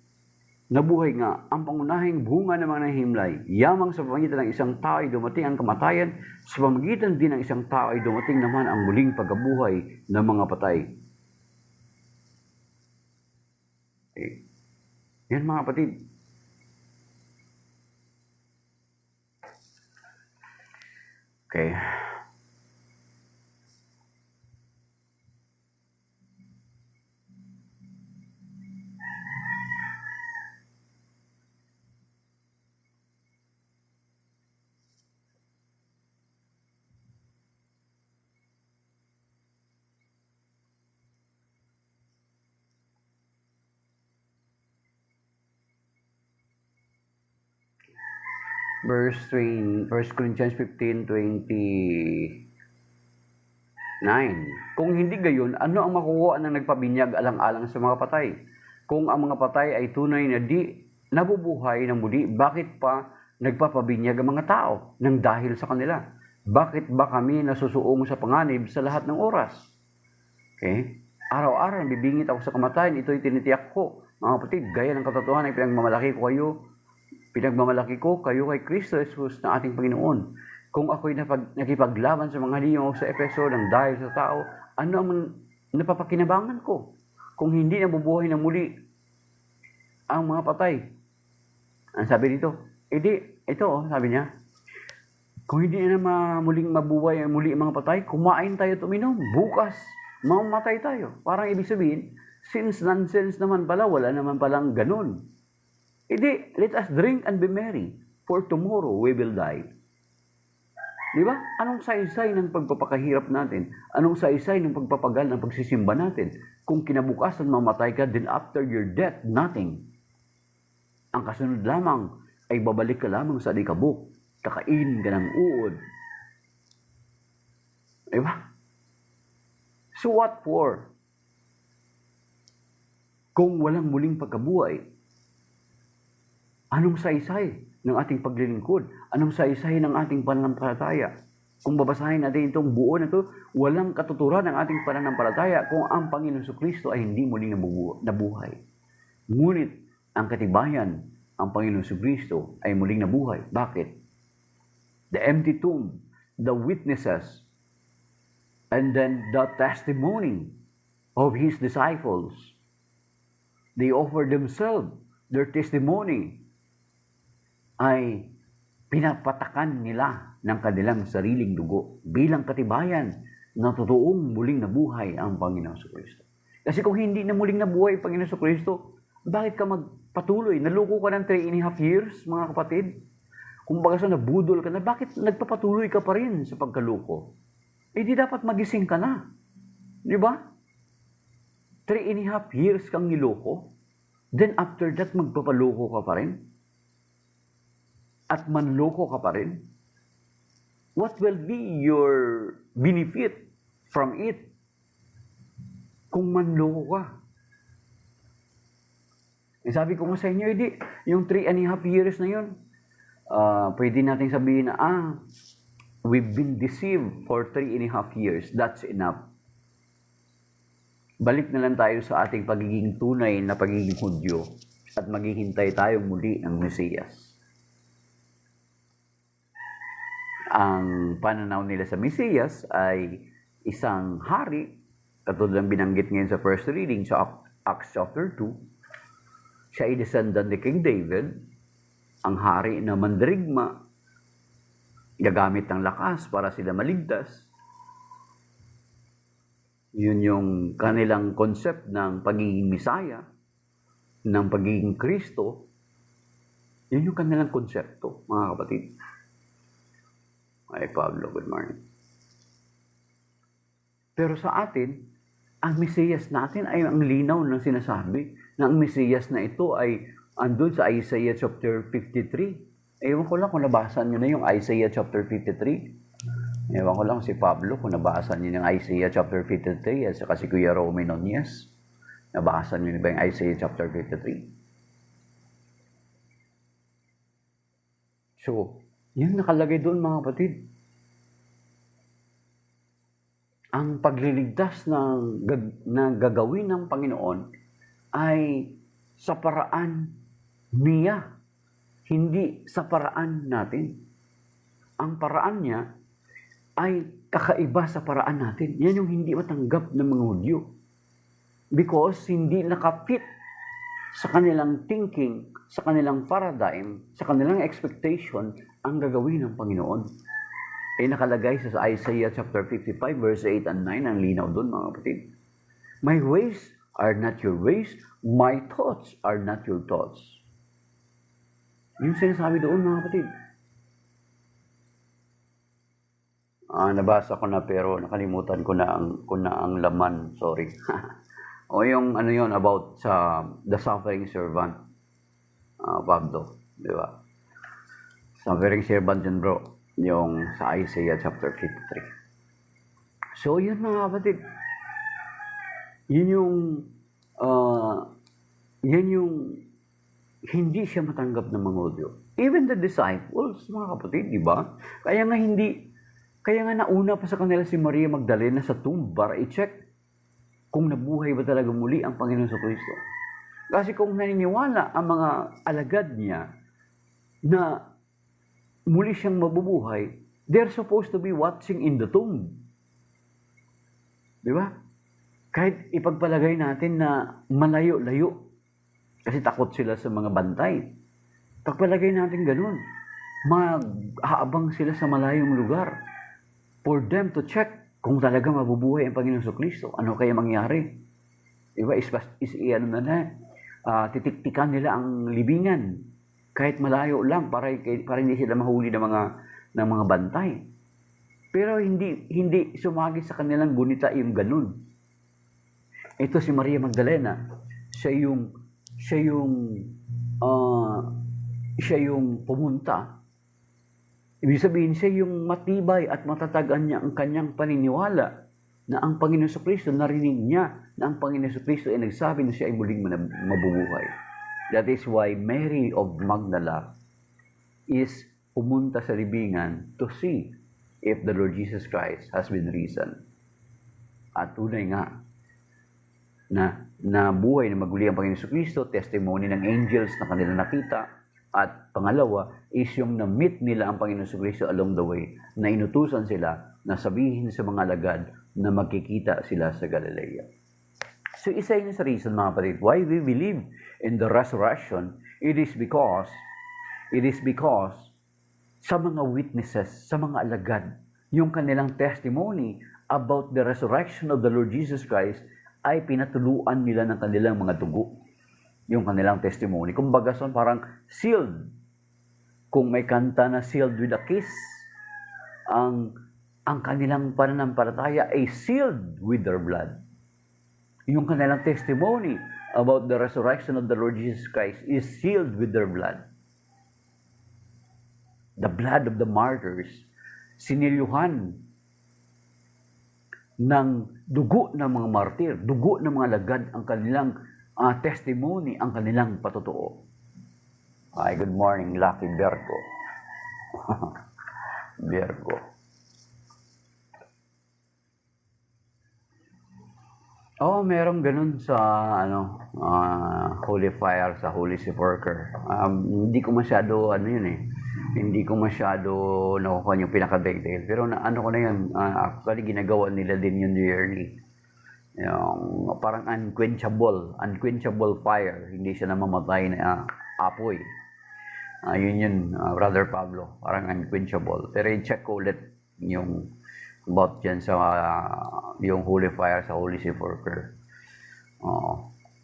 nga, ang pangunahing bunga ng mga himlay, yamang sa pamagitan ng isang tao ay dumating ang kamatayan, sa pamagitan din ng isang tao ay dumating naman ang muling pagkabuhay ng mga patay. Okay. Yan mga kapatid. Okay. Verse 3, 1 Corinthians 15:29. Kung hindi gayon, ano ang makukuha ng nagpabinyag alang-alang sa mga patay? Kung ang mga patay ay tunay na di nabubuhay ng muli, bakit pa nagpapabinyag ang mga tao nang dahil sa kanila? Bakit ba kami nasusuong sa panganib sa lahat ng oras? Okay? Araw-araw bibingit ako sa kamatayan, ito'y tinitiyak ko. Mga kapatid, gaya ng katotohanan ay pinagmamalaki ko kayo kay Kristo Jesus na ating Panginoon. Kung ako'y nakipaglaban sa mga halimaw sa Efeso ng dahil sa tao, ano ang napapakinabangan ko? Kung hindi nabubuhay na muli ang mga patay. Ang sabi dito, sabi niya, kung hindi na muling mabuhay ang muli ang mga patay, kumain tayo at uminom. Bukas, mamamatay tayo. Parang ibig sabihin, since nonsense naman pala, wala naman palang ganun. Let us drink and be merry, for tomorrow we will die. Di ba? Anong saysay ng pagpapakahirap natin? Anong saysay ng pagpapagal ng pagsisimba natin? Kung kinabukasan mamatay ka, then after your death, nothing. Ang kasunod lamang ay babalik ka lamang sa alikabok. Kakain ka ng uod. Di ba? So what for? Kung walang muling pagkabuhay, anong saysay ng ating paglilingkod? Anong saysay ng ating pananampalataya? Kung babasahin natin itong buo na ito, walang katuturan ng ating pananampalataya kung ang Panginoon Kristo ay hindi muling nabuhay. Ngunit ang katibayan, ang Panginoon Kristo ay muling nabuhay. Bakit? The empty tomb, the witnesses, and then the testimony of His disciples. They offer themselves, their testimony, ay pinapatakan nila ng kanilang sariling dugo bilang katibayan na totoong muling nabuhay ang Panginoon Kristo. Kasi kung hindi na muling nabuhay ang Panginoon Kristo, bakit ka magpatuloy? Naloko ka ng 3.5 years, mga kapatid? Kung baga sa nabudol ka na, bakit nagpapatuloy ka pa rin sa pagkaloko? Di dapat magising ka na. Di ba? 3.5 years kang niloko, then after that, magpapaloko ka pa rin? At manloko ka pa rin? What will be your benefit from it? Kung manloko ka. Sabi ko nga sa inyo, yung 3.5 years na yun, pwede nating sabihin na, we've been deceived for 3.5 years. That's enough. Balik na lang tayo sa ating pagiging tunay na pagiging Hudyo at maghihintay tayo muli ng Mesiyas. Ang pananaw nila sa Mesiyas ay isang hari, katulad ng binanggit ngayon sa first reading sa Acts chapter 2. Siya ay descendant ni King David, ang hari na mandirigma, gagamit ng lakas para sila maligtas. Yun yung kanilang concept ng pagiging Misaya, ng pagiging Kristo. Yun yung kanilang konsepto, mga kapatid. Ay, Pablo, good morning. Pero sa atin, ang Mesiyas natin ay ang linaw ng sinasabi na ang Mesiyas na ito ay andun sa Isaiah chapter 53. Ewan ko lang kung nabasa nyo na yung Isaiah chapter 53. Ewan ko lang si Pablo kung nabasa nyo yung Isaiah chapter 53 at saka si Kuya Romy Nunez. Nabasa nyo ba yung Isaiah chapter 53? So, Yan nakalagay doon mga kapatid. Ang pagliligtas na gagawin ng Panginoon ay sa paraan niya, hindi sa paraan natin. Ang paraan niya ay kakaiba sa paraan natin. Yan yung hindi matanggap ng mga Hudyo. Because hindi nakapit sa kanilang thinking, sa kanilang paradigm, sa kanilang expectation, ang gagawin ng Panginoon. Ay nakalagay sa Isaiah chapter 55 verse 8 and 9, ang linaw doon mga kapatid. My ways are not your ways, my thoughts are not your thoughts. Yung sinasabi doon mga kapatid. Nabasa ko na pero nakalimutan ko na ang laman, sorry. O yung ano yon about sa the suffering servant, Pablo, di ba? Suffering servant yun bro, yung sa Isaiah chapter 53. So yun mga kapatid, yun yung hindi siya matanggap ng mga Hudyo. Even the disciples, mga kapatid, di ba? Kaya nga nauna pa sa kanila si Maria Magdalena sa tomb para i-check kung nabuhay ba talaga muli ang Panginoon sa Kristo. Kasi kung naniniwala ang mga alagad niya na muli siyang mabubuhay, they're supposed to be watching in the tomb. Di ba? Kahit ipagpalagay natin na malayo-layo, kasi takot sila sa mga bantay. Pagpalagay natin ganun, mag-aabang sila sa malayong lugar for them to check kung talaga mabubuhay ang Panginoon sa Kristo. Ano kaya mangyari? Diba? Titiktikan nila ang libingan kahit malayo lang para hindi sila mahuli ng mga bantay. Pero hindi sumagi sa kanilang gunita yung ganun. Ito si Maria Magdalena, siya yung pumunta. Ibig sabihin, siya yung matibay at matatagan niya ang kanyang paniniwala na ang Panginoon sa Kristo, narinig niya na ang Panginoon sa Kristo ay nagsabi na siya ay muling mabubuhay. That is why Mary of Magdala is pumunta sa libingan to see if the Lord Jesus Christ has been risen. At tunay nga na buhay na maguli ang Panginoon sa Kristo, testimony ng angels na kanila nakita. At pangalawa is yung na-meet nila ang Panginoon sa Kristo along the way, na inutusan sila na sabihin sa mga alagad na magkikita sila sa Galilea. So isa yun sa reason mga kapatid, why we believe in the resurrection, it is because sa mga witnesses, sa mga alagad, yung kanilang testimony about the resurrection of the Lord Jesus Christ ay pinatuluan nila ng kanilang mga dugo. Yung kanilang testimony. Kumbaga son parang sealed. Kung may kanta na sealed with a kiss, ang kanilang pananampalataya ay sealed with their blood. Yung kanilang testimony about the resurrection of the Lord Jesus Christ is sealed with their blood. The blood of the martyrs, sinilyuhan ng dugo ng mga martir, dugo ng mga lagad ang kanilang testimony, ang kanilang patotoo. Hi, good morning, Lucky Berko. Berko. Merong ganun sa Holy Fire, sa Holy Sepulchre. Hindi ko masyado hindi ko masyado nakukuha yung pinaka-detail. Pero ko na yun, actually ginagawa nila din yun yearly. Yung parang unquenchable fire, hindi siya namamatay na apoy. Yun, Brother Pablo, parang unquenchable. Pero i-check ko ulit yung about dyan sa yung Holy Fire sa Holy Sepulchre.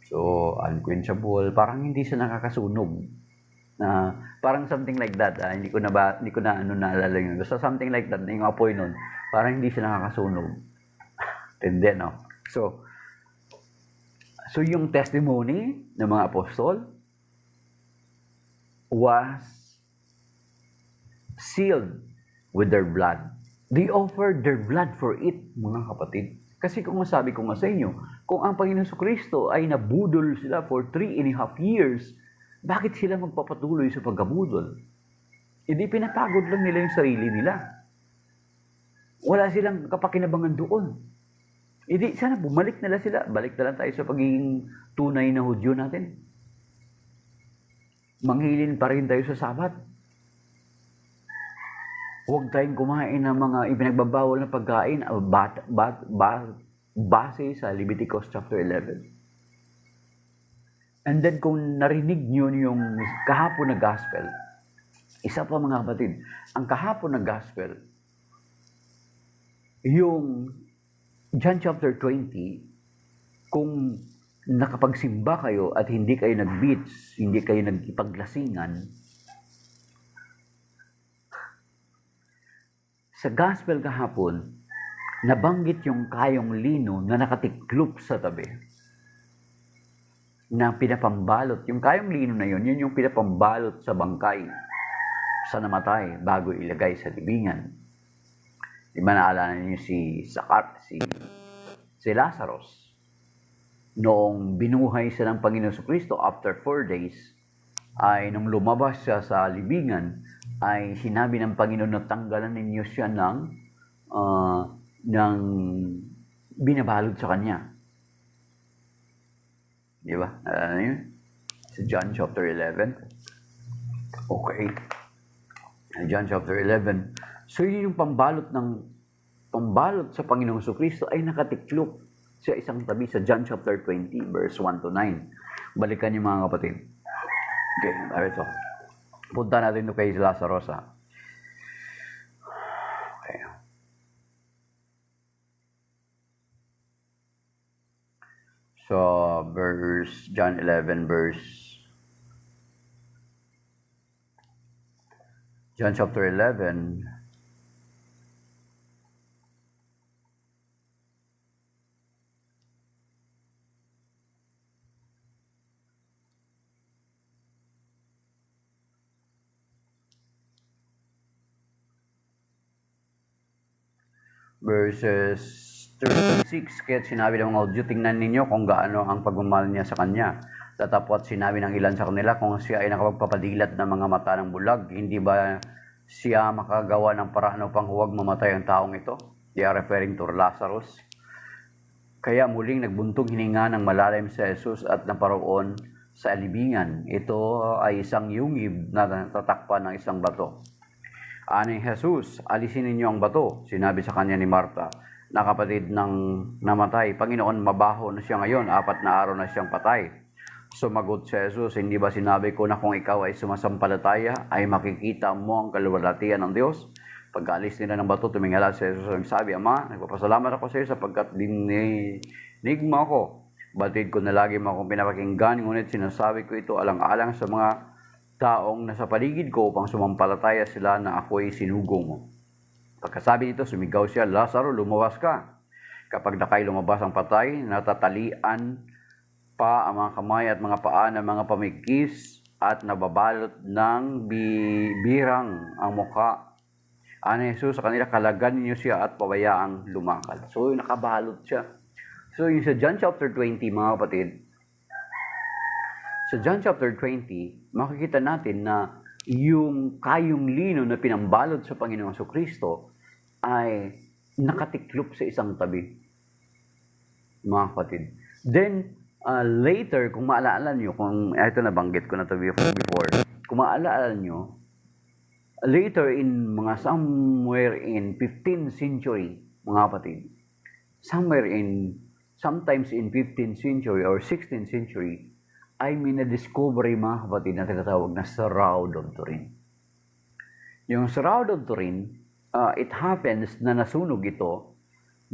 So, unquenchable, parang hindi siya nakakasunog. Parang something like that. Hindi ko na naalala yun. Basta something like that, yung apoy nun, parang hindi siya nakakasunog. And then, So yung testimony ng mga apostol was sealed with their blood. They offered their blood for it, mga kapatid. Kasi kung masabi ko nga sa inyo, kung ang Panginoon Kristo ay nabudol sila for 3.5 years, bakit sila magpapatuloy sa pagkabudol? Hindi pinapagod lang nila yung sarili nila. Wala silang kapakinabangan doon. Hindi, sana bumalik na lang sila. Balik na lang tayo sa pagiging tunay na Hudyo natin. Manghilin pa rin tayo sa Sabat. Huwag tayong kumain ng mga ipinagbabawal na pagkain base sa Leviticus chapter 11. And then kung narinig nyo yung kahapon na gospel, isa pa mga kapatid, ang kahapon na gospel, yung John chapter 20, kung nakapagsimba kayo at hindi kayo nag-beats, hindi kayo nagkipaglasingan, sa gospel kahapon, nabanggit yung kayong lino na nakatiklop sa tabi, na pinapambalot. Yung kayong lino na yun yung pinapambalot sa bangkay, sa namatay, bago ilagay sa libingan. Di ba naalala niyo si Lazarus? Noong binuhay siya ng Panginoon Kristo after 4 days, ay nung lumabas siya sa libingan, ay sinabi ng Panginoon na tanggalan ninyo siya ng binabalot sa kanya. Di ba? Naalala niyo? Sa John chapter 11. Okay. John chapter 11. So yun yung pambalot sa Panginoong Kristo ay nakatiklop sa isang tabi sa John chapter 20 verse 1 to 9. Balikan niyo mga kapatid. Okay, ito. Punta natin ito kay Lazarus. Okay. So John 11 John chapter 11 verses 36, kaya't sinabi ng mga Hudyo, tingnan ninyo kung gaano ang pagmamahal niya sa kanya. Tatapot sinabi ng ilan sa kanila, kung siya ay nakapagpapadilat ng mga mata ng bulag, hindi ba siya makagawa ng paraan upang huwag mamatay ang taong ito? They are referring to Lazarus. Kaya muling nagbuntong hininga ng malalim si Jesus at naparoon sa libingan. Ito ay isang yungib na tatakpan ng isang bato. Ani Jesus, alisin ninyo ang bato, sinabi sa kanya ni Marta, na kapatid ng namatay. Panginoon, mabaho na siya ngayon, 4 na araw na siyang patay. Sumagot si Jesus, hindi ba sinabi ko na kung ikaw ay sumasampalataya, ay makikita mo ang kaluwalhatian ng Diyos? Pagkaalis nila ng bato, tumingala si Jesus ang sabi, Ama, nagpapasalamat ako sa iyo sapagkat dinig mo ako. Batid ko na lagi mo akong pinapakinggan, ngunit sinasabi ko ito alang-alang sa mga taong nasa paligid ko upang sumampalataya sila na ako'y sinugo mo. Pagkasabi nito, sumigaw siya, Lazaro, lumabas ka. Kapag nakay lumabas ang patay, natatalian pa ang mga kamay at mga paa ng mga pamikis at nababalot ng birang ang mukha. Ani Jesus sa kanila, kalagan niyo siya at pabayaang lumakad. So, nakabalot siya. So, yung sa John chapter 20, mga kapatid, sa John chapter 20, makikita natin na yung kayong lino na pinambalot sa Panginoong Kristo ay nakatiklop sa isang tabi, mga kapatid. Then, later, kung maalala nyo, kung ito nabanggit ko na ito before, kung maalala nyo, later in mga somewhere in 15th century, mga kapatid, sometimes in 15th century or 16th century, ay may na-discover mga kapatid na tinatawag na Shroud of Turin. Yung Shroud of Turin, it happens na nasunog ito,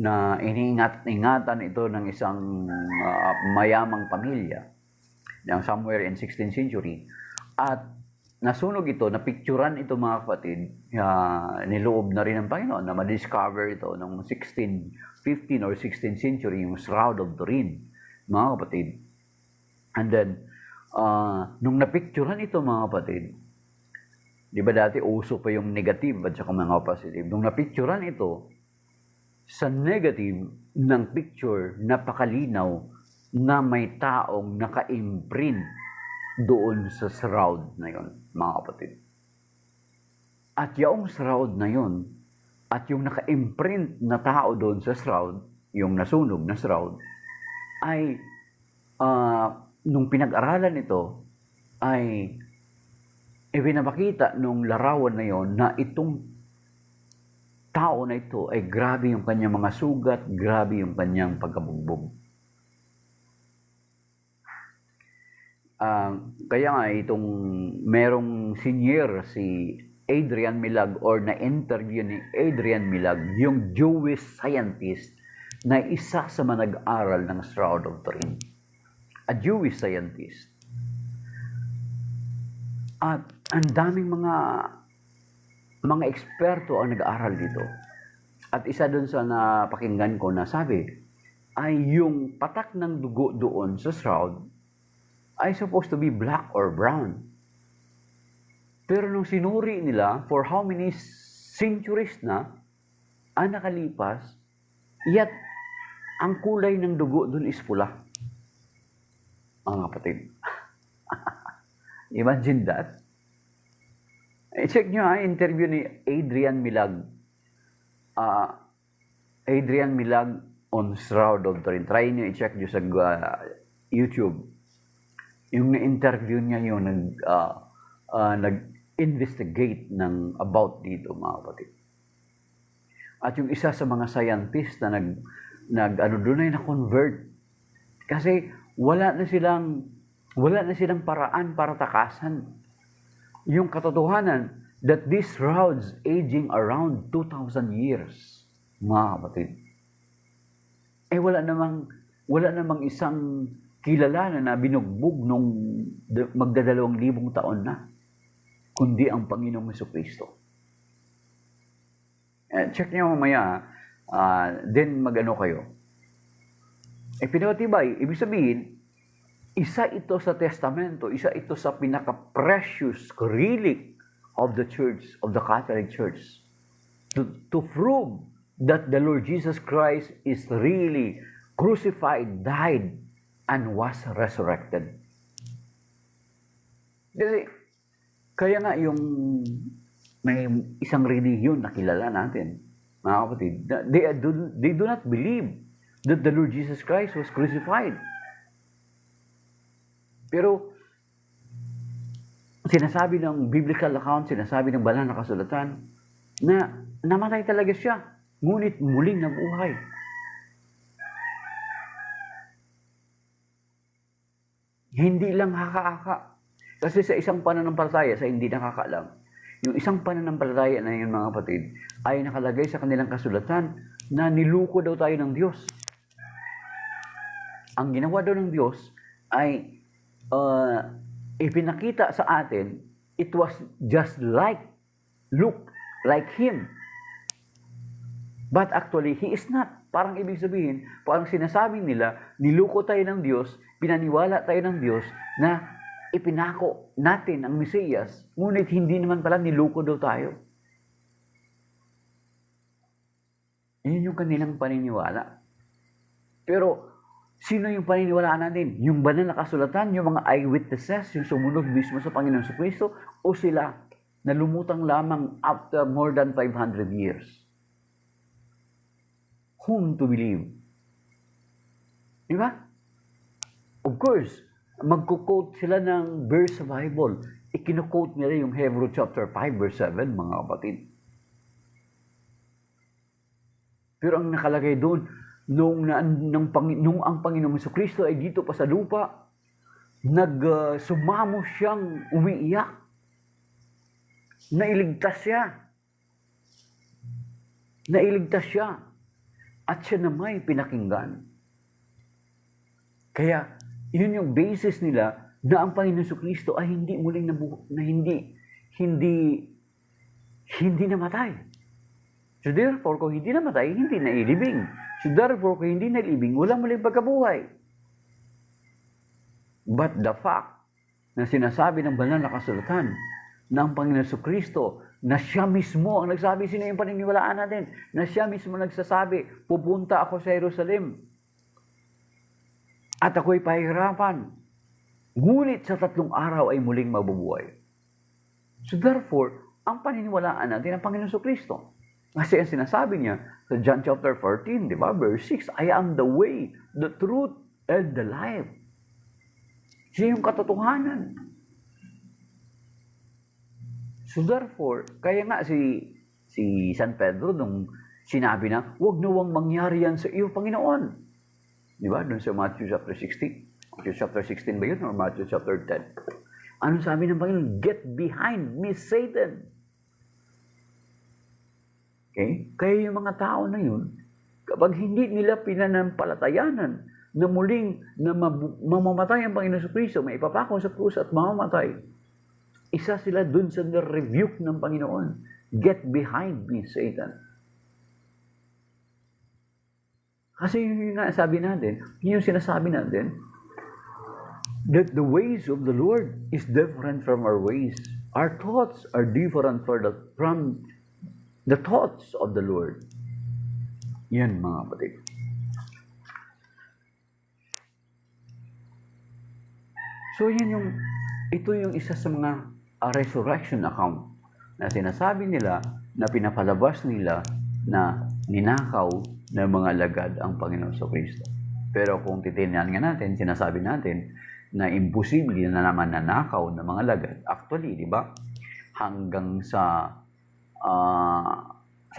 na ingatan ito ng isang mayamang pamilya, yung somewhere in 16th century. At nasunog ito, napicturan ito mga kapatid, niloob na rin ng Panginoon na ma-discover ito noong 15th or 16th century, yung Shroud of Turin, mga kapatid. And then, nung napicturean ito mga kapatid, di ba dati uso pa yung negative at saka mga positive. Nung napicturean ito, sa negative ng picture, napakalinaw na may taong naka-imprint doon sa shroud na yun, mga kapatid. At yung shroud na yun, at yung naka-imprint na tao doon sa shroud, yung nasunog na shroud, ay nung pinag-aralan ito, ay ipinapakita nung larawan na yon na itong tao na ito ay grabe yung kanyang mga sugat, grabe yung kanyang pagkabugbog. Kaya nga itong merong senior si Adrian Milag or na-interview ni Adrian Milag, yung Jewish scientist na isa sa mga nag-aral ng Shroud of Turin. A Jewish scientist. At ang daming mga eksperto ang nag-aaral dito. At isa doon sa napakinggan ko na sabi, ay yung patak ng dugo doon sa shroud ay supposed to be black or brown. Pero nung sinuri nila, for how many centuries na ang nakalipas, yet ang kulay ng dugo doon is pula. Mga kapatid. Imagine that. I-check nyo interview ni Adrian Milag. Adrian Milag on Shroud of Turin. Try nyo i-check nyo sa YouTube. Yung na-interview niya yung nag-investigate ng about dito, mga kapatid. At yung isa sa mga scientist na doon ay na-convert. Kasi wala na silang paraan para takasan yung katotohanan that these shrouds aging around 2,000 years, mga kapatid. Wala namang isang kilala na binugbog nung magdadalawang 2,000 taon na, kundi ang Panginoong Jesucristo. Check niyo mamaya, then mag-ano kayo. Pinapatibay, ibig sabihin, isa ito sa testamento, isa ito sa pinaka-precious relic of the church, of the Catholic Church, to prove that the Lord Jesus Christ is really crucified, died, and was resurrected. Kasi, kaya nga yung may isang religion na kilala natin, mga kapatid, they do not believe that the Lord Jesus Christ was crucified. Pero, sinasabi ng biblical account, sinasabi ng banal na kasulatan, na namatay talaga siya, ngunit muling nabuhay. Hindi lang haka-haka. Kasi sa isang pananampalataya, sa hindi nakakaalam, yung isang pananampalataya na yun, mga kapatid, ay nakalagay sa kanilang kasulatan na niluko daw tayo ng Diyos. Ang ginawa daw ng Diyos ay ipinakita sa atin, it was just look like Him. But actually, He is not. Parang ibig sabihin, parang sinasabi nila, niluko tayo ng Diyos, pinaniwala tayo ng Diyos na ipinako natin ang Mesiyas, ngunit hindi naman pala niluko daw tayo. Yun yung kanilang paniniwala. Pero, sino yung paniniwalaan natin? Yung banal na kasulatan, yung mga eyewitnesses, yung sumunod mismo sa Panginoon Jesucristo, o sila na lumutang lamang after more than 500 years? Whom to believe? Diba? Of course, magkukote sila ng verse sa Bible. Ikinukote nila yung Hebrew chapter 5 verse 7, mga kapatid. Pero ang nakalagay doon, nung ang Panginoong Jesucristo ay dito pa sa lupa, sumamo siyang umiiyak. Nailigtas siya. At siya na may pinakinggan. Kaya, yun yung basis nila na ang Panginoong Jesucristo ay hindi muling hindi namatay. So therefore, kung hindi namatay, hindi nailibing. So therefore, kung hindi nailibing, wala muling pagkabuhay. But the fact na sinasabi ng banal na kasulatan na ang Panginoong Jesucristo na siya mismo ang nagsabi, sino yung paniniwalaan natin? Na siya mismo nagsasabi, pupunta ako sa Jerusalem at ako'y pahirapan. Ngunit sa 3 araw ay muling mabubuhay. So therefore, ang paniniwalaan natin ang Panginoon Kristo. Kasi ang sinasabi niya sa John chapter 14, di ba? Verse 6, I am the way, the truth, and the life. Siya yung katotohanan. So therefore, kaya nga si San Pedro nung sinabi na, huwag na huwag mangyari yan sa iyo, Panginoon. Di ba? Doon sa Matthew chapter 16. Matthew chapter 16 ba yun? Or Matthew chapter 10? Anong sabi ng Panginoon? Get behind me, Satan. Okay? Kaya yung mga tao na yun, kapag hindi nila pinanampalatayanan na muling na mamamatay ang Panginoon sa Kristo, may ipapako sa krus at mamamatay, isa sila dun sa rebuke ng Panginoon. Get behind me, Satan. Kasi yun yung sabi natin, yun yung sinasabi natin, that the ways of the Lord is different from our ways. Our thoughts are different from the thoughts of the Lord. Yan mga kapatid. So ito yung isa sa mga resurrection account na sinasabi nila na pinapalabas nila na ninakaw ng mga alagad ang Panginoon sa Kristo. Pero kung titingnan nga natin, sinasabi natin na imposible na naman nanakaw ng mga alagad. Actually, di ba? Hanggang sa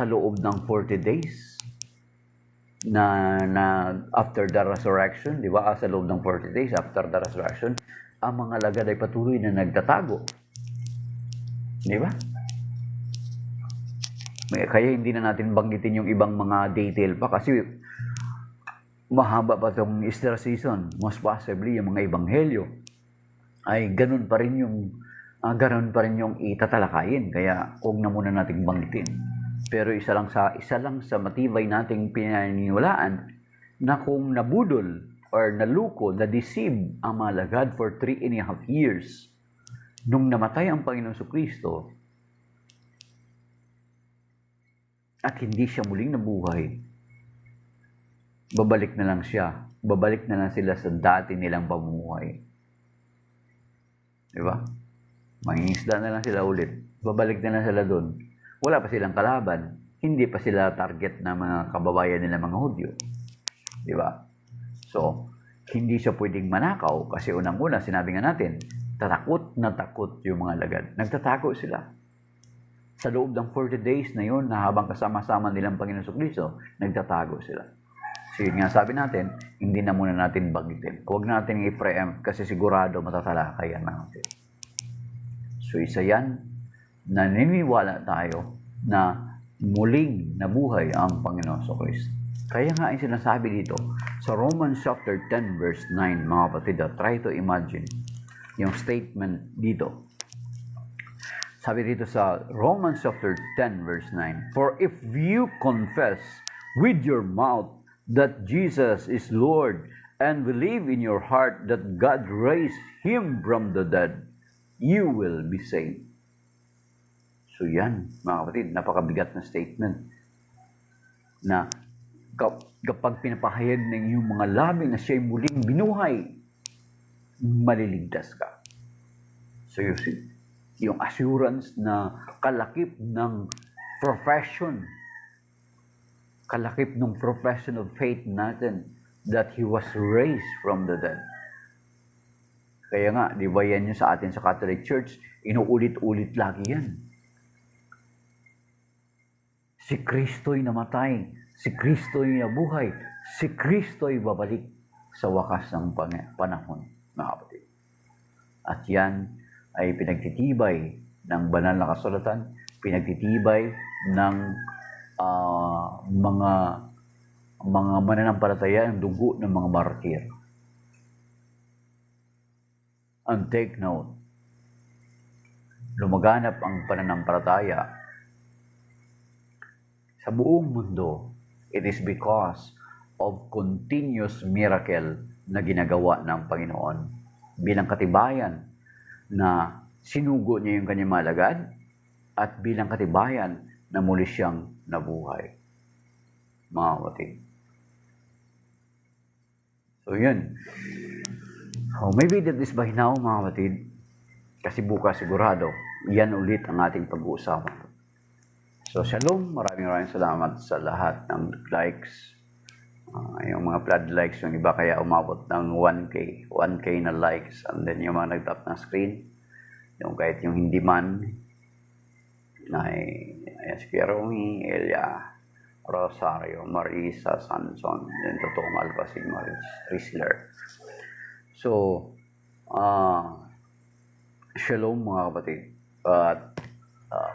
loob ng 40 days na after the resurrection, di ba? Sa loob ng 40 days after the resurrection, ang mga alagad ay patuloy na nagtatago. Di ba? Kaya hindi na natin banggitin yung ibang mga detail pa kasi mahaba pa itong Easter season. Most possibly, yung mga ebanghelyo ay ganun pa rin yung itatalakayin. Kaya huwag na muna nating banggitin. Pero isa lang sa matibay nating pinaniniwalaan na kung nabudol or naluko, na-deceive ang mga alagad for 3.5 years nung namatay ang Panginoon sa Kristo at hindi siya muling nabuhay, babalik na lang siya. Babalik na lang sila sa dati nilang pamumuhay. Diba? Mangingisda na lang sila ulit. Babalik na lang sila doon. Wala pa silang kalaban. Hindi pa sila target na mga kababayan nila mga Hudyo. Diba? So, hindi siya pwedeng manakaw kasi unang-una, sinabi nga natin, takot na takot yung mga alagad. Nagtatago sila. Sa loob ng 40 days na yun, na habang kasama-sama nilang Panginoon sa Kristo, nagtatago sila. So yun nga sabi natin, hindi na muna natin banggitin. Huwag natin i-preempt kasi sigurado matatalakayan natin. So isa yan, naniniwala tayo na muling nabuhay ang Panginoon sa Kristo. Kaya nga ang sinasabi dito, sa Romans chapter 10 verse 9, mga kapatid, try to imagine yung statement dito. Sabi dito sa Romans chapter 10 verse 9, for if you confess with your mouth that Jesus is Lord and believe in your heart that God raised Him from the dead, you will be saved. So yan, mga kapatid, napakabigat na statement na kapag pinapahayag ng iyong mga labi na siya'y muling binuhay, maliligtas ka. So you see, yung assurance na kalakip ng profession, kalakip ng profession of faith natin that He was raised from the dead. Kaya nga, di ba yan yung sa atin sa Catholic Church, inuulit-ulit lagi yan. Si Kristo'y namatay, si Kristo'y nabuhay, si Kristo'y babalik sa wakas ng panahon, mga kapatid. At yan ay pinagtitibay ng banal na kasulatan, pinagtitibay ng mga mananampalataya, ang dugo ng mga martir. And take note, lumaganap ang pananampalataya sa buong mundo, it is because of continuous miracle na ginagawa ng Panginoon bilang katibayan na sinugo niya yung kanyang malagad at bilang katibayan na muli siyang nabuhay. Mga kapatid. So yun. So maybe that is by now, mga kapatid, kasi bukas sigurado yan ulit ang ating pag-uusapan. So, shalom. Maraming salamat sa lahat ng likes. Yung mga flood likes, yung iba kaya umabot ng 1K na likes. And then yung mga nagtap ng screen, yung kahit yung hindi man, ay si Pieromi, Elia, Rosario, Marisa, Sanson, yung totoong Alpha Sigma Risler. So, shalom mga kapatid. At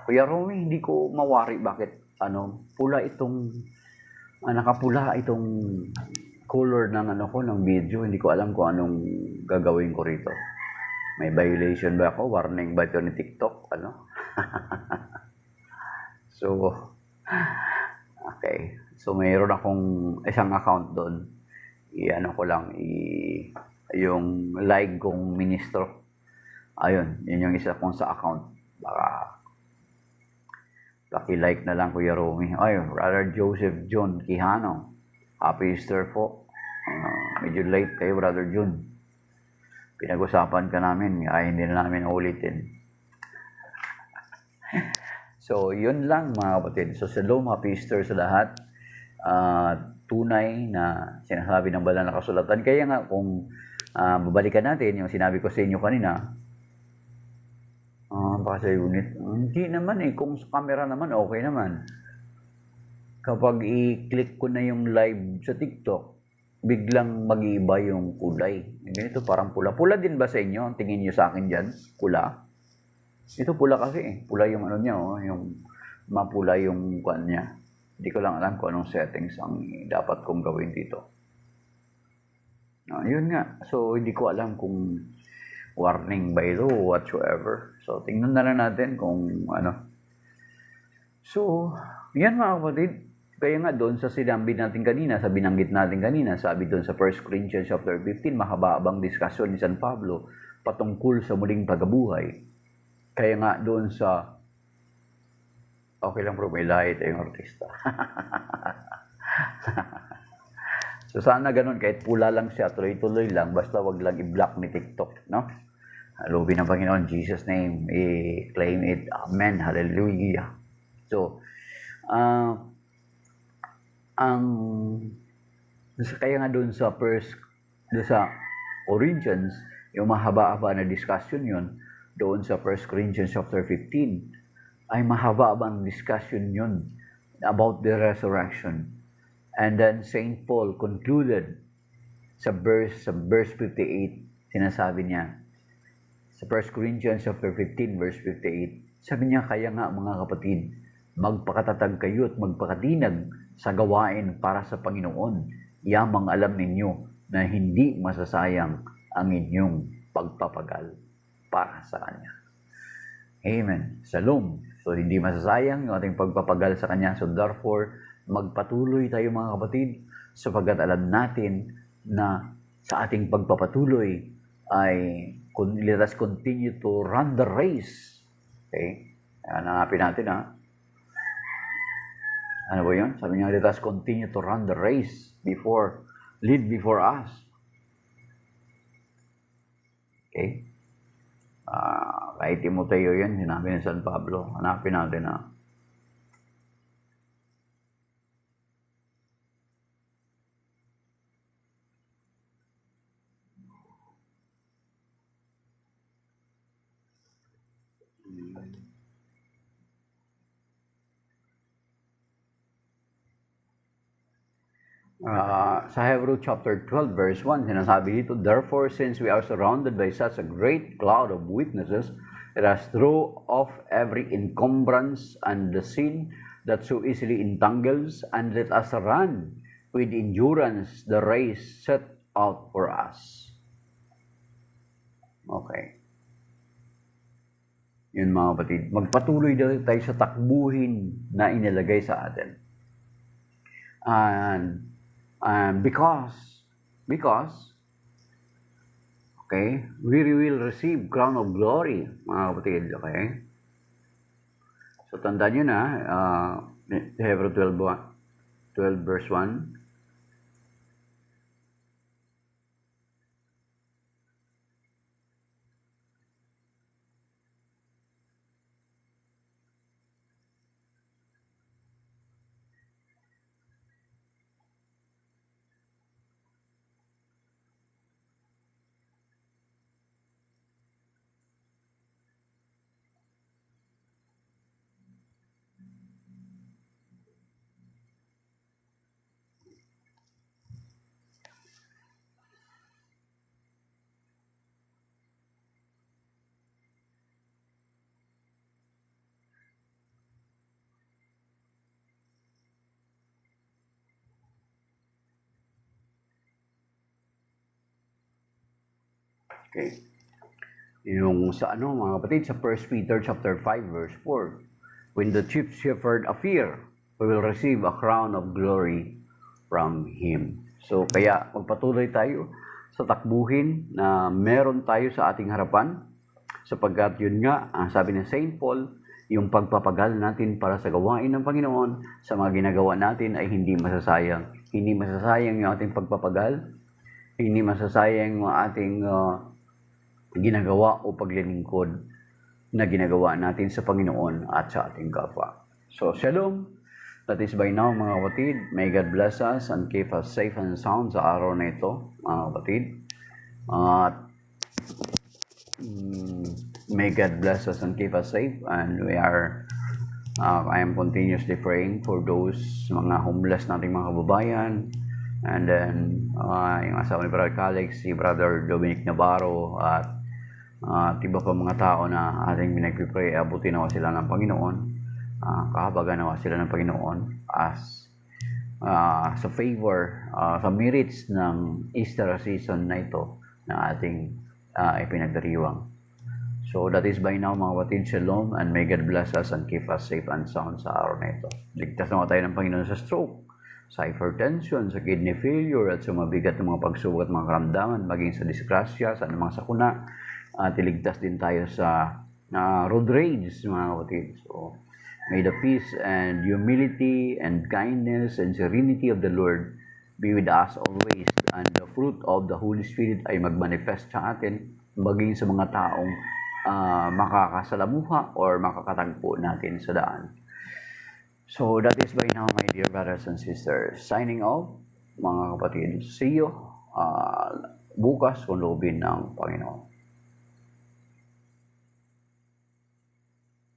Kuya Romy, hindi ko mawari bakit pula itong nakapula itong color ng ng video. Hindi ko alam kung anong gagawin ko rito. May violation ba ako? Warning ba ito ni TikTok? So, okay. So, mayroon akong isang account doon. Ko lang, yung like kong ministro. Ayun, yun yung isa kong sa account. Baka paki-like na lang Kuya Romy. Ay, Brother Joseph John Quijano. Happy Easter po. Medyo late kayo, Brother John. Pinag-usapan ka namin. Ay, hindi na namin ulitin. So, yun lang mga kapatid. So, shalom, happy Easter sa lahat. Tunay na sinasabi ng banal na kasulatan. Kaya nga, kung babalikan natin yung sinabi ko sa inyo kanina, baka sa unit. Hindi naman kung sa camera naman, okay naman. Kapag i-click ko na yung live sa TikTok, biglang mag-iiba yung kulay. Ganito parang pula. Pula din ba sa inyo? Ang tingin nyo sa akin dyan? Pula? Ito pula kasi Pula yung niya, yung mapula yung kuan niya. Hindi ko lang alam kung anong settings ang dapat kong gawin dito. Yun nga. So, hindi ko alam kung warning by law whatsoever. So, tingnan na lang natin kung ano. So, yan mga kapatid. Kaya nga doon sa sinabi natin kanina, sa binanggit natin kanina, sabi doon sa 1 Corinthians chapter 15, mahaba-abang diskusyon ni San Pablo patungkol sa muling pagkabuhay. Kaya nga doon sa okay lang bro, may lahi tayong artista. So sana ganun, kahit pula lang siya, tuloy-tuloy lang, basta wag lang i-block ni TikTok, no? Loobin ng Panginoon, Jesus name, i-claim it, amen, hallelujah. So, kaya nga doon sa Corinthians, yung mahaba-haba na discussion yun, doon sa 1 Corinthians chapter 15, ay mahaba-habang discussion yun about the resurrection. And then St. Paul concluded sa verse 58, sinasabi niya, sa 1 Corinthians chapter 15, verse 58, sabi niya, kaya nga mga kapatid, magpakatatag kayo at magpakatinag sa gawain para sa Panginoon. Yamang alam ninyo na hindi masasayang ang inyong pagpapagal para sa Kanya. Amen. Shalom. So, hindi masasayang yung ating pagpapagal sa Kanya. So, therefore, magpatuloy tayo mga kapatid sapagkat alam natin na sa ating pagpapatuloy ay let us continue to run the race. Okay? Hanapin natin Ano ba yun? Sabi niya, let us continue to run the race lead before us. Okay? Kay Timoteo yun, sinabi ni San Pablo. Hanapin natin sa Hebrew chapter 12 verse 1, sinasabi dito, therefore, since we are surrounded by such a great cloud of witnesses, let us throw off every encumbrance and the sin that so easily entangles, and let us run with endurance the race set out for us. Okay. Yun mga kapatid, magpatuloy tayo sa takbuhin na inilagay sa atin. And because okay, we will receive crown of glory, mga kapatid, okay? So, tandaan nyo na, Hebrew 12 verse 1, Okay. Yung sa mga kapatid, sa 1 Peter chapter 5 verse 4, when the chief shepherd appear, we will receive a crown of glory from Him. So, kaya magpatuloy tayo sa takbuhin na meron tayo sa ating harapan, sapagkat yun nga, ang sabi ni Saint Paul, yung pagpapagal natin para sa gawain ng Panginoon, sa mga ginagawa natin ay hindi masasayang. Hindi masasayang yung ating pagpapagal, hindi masasayang yung ating ginagawa o paglilingkod na ginagawa natin sa Panginoon at sa ating kapwa. So, Shalom! That is by now, mga kapatid. May God bless us and keep us safe and sound sa araw na ito, mga kapatid. At may God bless us and keep us safe. And I am continuously praying for those mga homeless nating mga kababayan. And then, yung asawa ni Brother Calix, si Brother Dominic Navarro, at iba pa mga tao na ating pinagpipray, abuti nawa sila ng Panginoon, kahabagan nawa sila ng Panginoon as sa favor, sa merits ng Easter season na ito na ating ipinagdiriwang. So that is by now, mga kapatid, Shalom, and may God bless us and keep us safe and sound sa araw na ito. Ligtas nawa tayo ng Panginoon sa stroke, sa hypertension, sa kidney failure, at sa mabigat ng mga pagsubok at mga karamdaman, maging sa disgrasya, sa anumang sakuna. At iligtas din tayo sa road rage, mga kapatid. So, may the peace and humility and kindness and serenity of the Lord be with us always. And the fruit of the Holy Spirit ay magmanifest sa atin, maging sa mga taong makakasalamuha or makakatagpo natin sa daan. So, that is by now, my dear brothers and sisters. Signing off, mga kapatid. See you bukas kung loobin ng Panginoon.